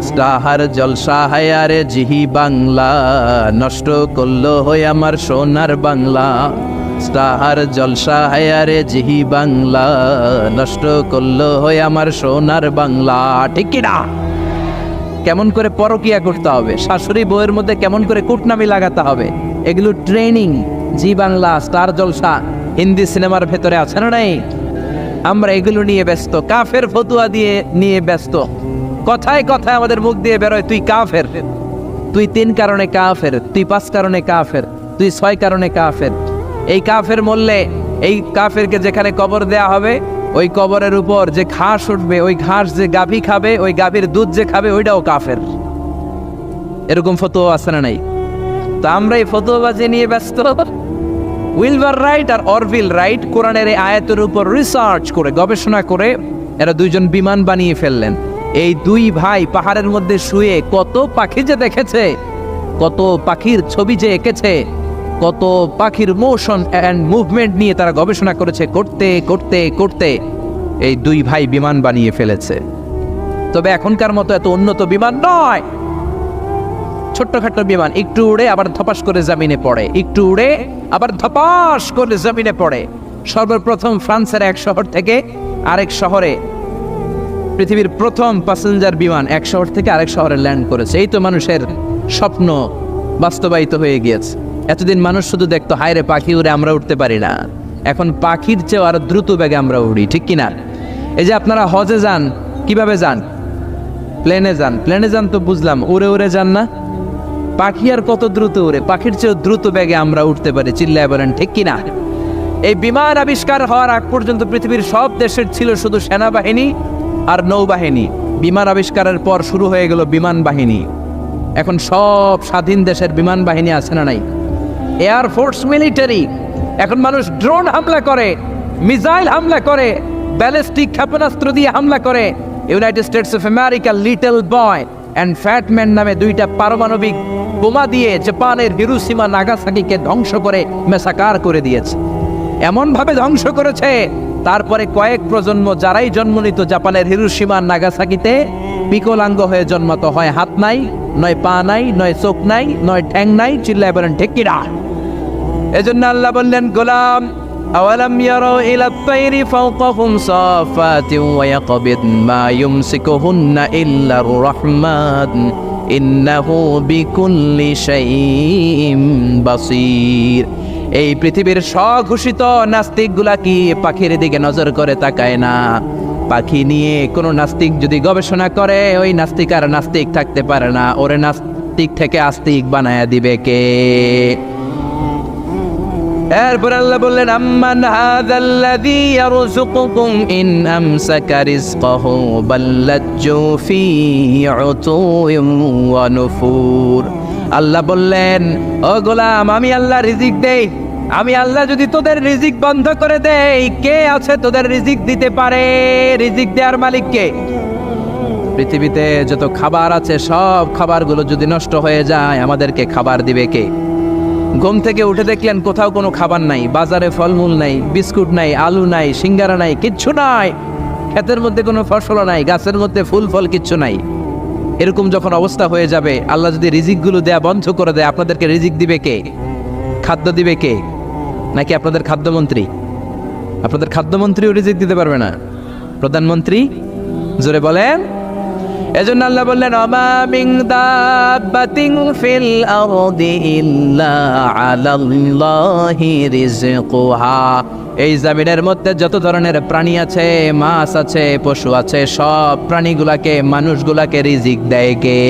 স্টার জলসা হায়ারে জিহি বাংলা, নষ্ট করলো হয়ে আমার সোনার বাংলা। স্টার জলসা হায়ারে জিহি বাংলা, নষ্ট করলো হয়ে আমার সোনার বাংলা। ঠিক কিনা? কেমন করে পরকিয়া করতে হবে, শাশুড়ি বউয়ের মধ্যে কেমন করে কুটনামি লাগাতে হবে, এগুলো ট্রেনিং জি বাংলা, স্টার জলসা, হিন্দি সিনেমার ভেতরে আছে না নাই? আমরা এগুলো নিয়ে ব্যস্ত, কাফের ফতুয়া দিয়ে নিয়ে ব্যস্ত। কথায় কথায় আমাদের মুখ দিয়ে বেরোয় তুই কাফের, তুই 3 কারণে কাফের, তুই 5 কারণে কাফের, তুই 6 কারণে কাফের। এই কাফের মরলে এই কাফেরকে যেখানে কবর দেয়া হবে ওই কবরের উপর যে ঘাস উঠবে, ওই ঘাস যে গাভী খাবে, ওই গাভীর দুধ যে খাবে ওইটাও কাফের। এরকম ফতোয়া আছে না নাই? তো আমরা এই ফতোয়াবাজি নিয়ে ব্যস্ত। উইলভার রাইট আর অরভিল রাইট কোরআনের এই আয়াতের উপর রিসার্চ করে, গবেষণা করে এরা দুইজন বিমান বানিয়ে ফেললেন। এই দুই ভাই পাহাড়ের মধ্যে শুয়ে কত পাখি যে দেখেছে, কত পাখির ছবি যে এঁকেছে, কত পাখির মোশন অ্যান্ড মুভমেন্ট নিয়ে তারা গবেষণা করেছে। করতে করতে করতে এই দুই ভাই বিমান বানিয়ে ফেলেছে। তবে এখনকার মতো এত উন্নত বিমান নয়, ছোট্টখাট্ট বিমান, একটু উড়ে আবার ধপাস করে জমিনে পড়ে, একটু উড়ে আবার ধপাস করে জমিনে পড়ে। সর্বপ্রথম ফ্রান্সের এক শহর থেকে আরেক শহরে পৃথিবীর প্রথম প্যাসেঞ্জার বিমান এক শহর থেকে আরেক শহরে ল্যান্ড করেছে। এই তো মানুষের স্বপ্ন বাস্তবায়িত হয়ে গিয়েছে। এতদিন মানুষ শুধু দেখতো হায় রে পাখি উড়ে, আমরা উঠতে পারি না। এখন পাখির চেয়েও আরো দ্রুত বেগে আমরা উড়ি। ঠিক কিনা? এই যে আপনারা হজে যান, কিভাবে যান? প্লেনে যান। প্লেনে যান তো বুঝলাম, উড়ে উড়ে যান না? পাখি আর কত দ্রুত উড়ে, পাখির চেয়েও দ্রুত বেগে আমরা উঠতে পারি। চিল্লায় বলেন ঠিক কিনা? এই বিমান আবিষ্কার হওয়ার আগ পর্যন্ত পৃথিবীর সব দেশের ছিল শুধু সেনাবাহিনী আর নৌবাহিনী। বিমান আবিষ্কারের পর শুরু হয়ে গেল বিমান বাহিনী। এখন সব স্বাধীন দেশের বিমান বাহিনী আছে না নাই? Air force, military. এখন মানুষ ড্রোন হামলা করে, মিসাইল হামলা করে, ব্যালিস্টিক ক্ষেপণাস্ত্র দিয়ে হামলা করে। United states of America little boy and fat man নামে 2টা পারমাণবিক বোমা দিয়ে জাপানের হিরোশিমা নাগাসাকিকে ধ্বংস করে মেসাকার করে দিয়েছে। এমনভাবে ধ্বংস করেছে, তারপরে কয়েক প্রজন্ম যারাই জন্ম নিত জাপানের হিরোশিমা নাগাসাকিতে বিকলাঙ্গ হয়ে জন্মাতো। হয় হাত নাই, নয় পা নাই, নয় চোখ নাই, নয় ঠ্যাং নাই। চিল্লায় বলেন ঠিক কিনা? এজন্য আল্লাহ বললেন গোলাম আওয়ালাম ইয়ারাউ ইলাত তাইরি ফাওকাহুম সাফাতিন ওয়া ইয়াকবিদ মা ইউমসিকুহুন্না ইল্লার রাহমান ইন্নাহু বিকুল্লি শাইইন বাসীর। এই পৃথিবীর স্বঘোষিত নাস্তিকগুলা কি পাখির দিকে নজর করে তাকায় না? পাখি নিয়ে কোনো নাস্তিক যদি গবেষণা করে, ওই নাস্তিক আর নাস্তিক থাকতে পারে না। ওরে নাস্তিক থেকে আস্তিক বানায়া দিবে কে? এরপর আল্লাহ বললেন আম্মান হাযাল্লাযী ইয়ারযুকুকুম ইন আমসাকা রিজকাহু বাল্লাজ্জু ফী উতুইন ওয়া নুফুর। আল্লাহ বললেন ও গোলাম, আমি আল্লাহ রিজিক দেই, আমি আল্লাহ যদি তোদের রিজিক বন্ধ করে দেই, কে আছে তোদের রিজিক দিতে পারে? রিজিক দেওয়ার মালিক কে? পৃথিবীতে যত খাবার আছে সব খাবারগুলো যদি নষ্ট হয়ে যায়, আমাদেরকে খাবার দিবে কে? ঘুম থেকে উঠে দেখলেন কোথাও কোনো খাবার নাই, বাজারে ফলমূল নাই, বিস্কুট নাই, আলু নাই, সিঙ্গারা নাই, কিচ্ছু নাই, ক্ষেতের মধ্যে কোনো ফসল নাই, গাছের মধ্যে ফুল ফল কিচ্ছু নাই। এরকম যখন অবস্থা হয়ে যাবে, আল্লাহ যদি রিজিকগুলো দেয়া বন্ধ করে দেয়, আপনাদেরকে রিজিক দিবে কে? খাদ্য দিবে কে? নাকি আপনাদের খাদ্যমন্ত্রী? আপনাদের খাদ্যমন্ত্রীও রিজিক দিতে পারবে না, প্রধানমন্ত্রী? জোরে বলেন। এজন্য আল্লাহ বললেন, ওমা মিন দাব্বাতিন ফিল আরদি ইল্লা আলাল্লাহি রিজকুহা। এই জমিনের মধ্যে যত ধরনের প্রাণী আছে, মাছ আছে, পশু আছে, সব প্রাণীগুলাকে, মানুষগুলাকে রিজিক দেয় কে?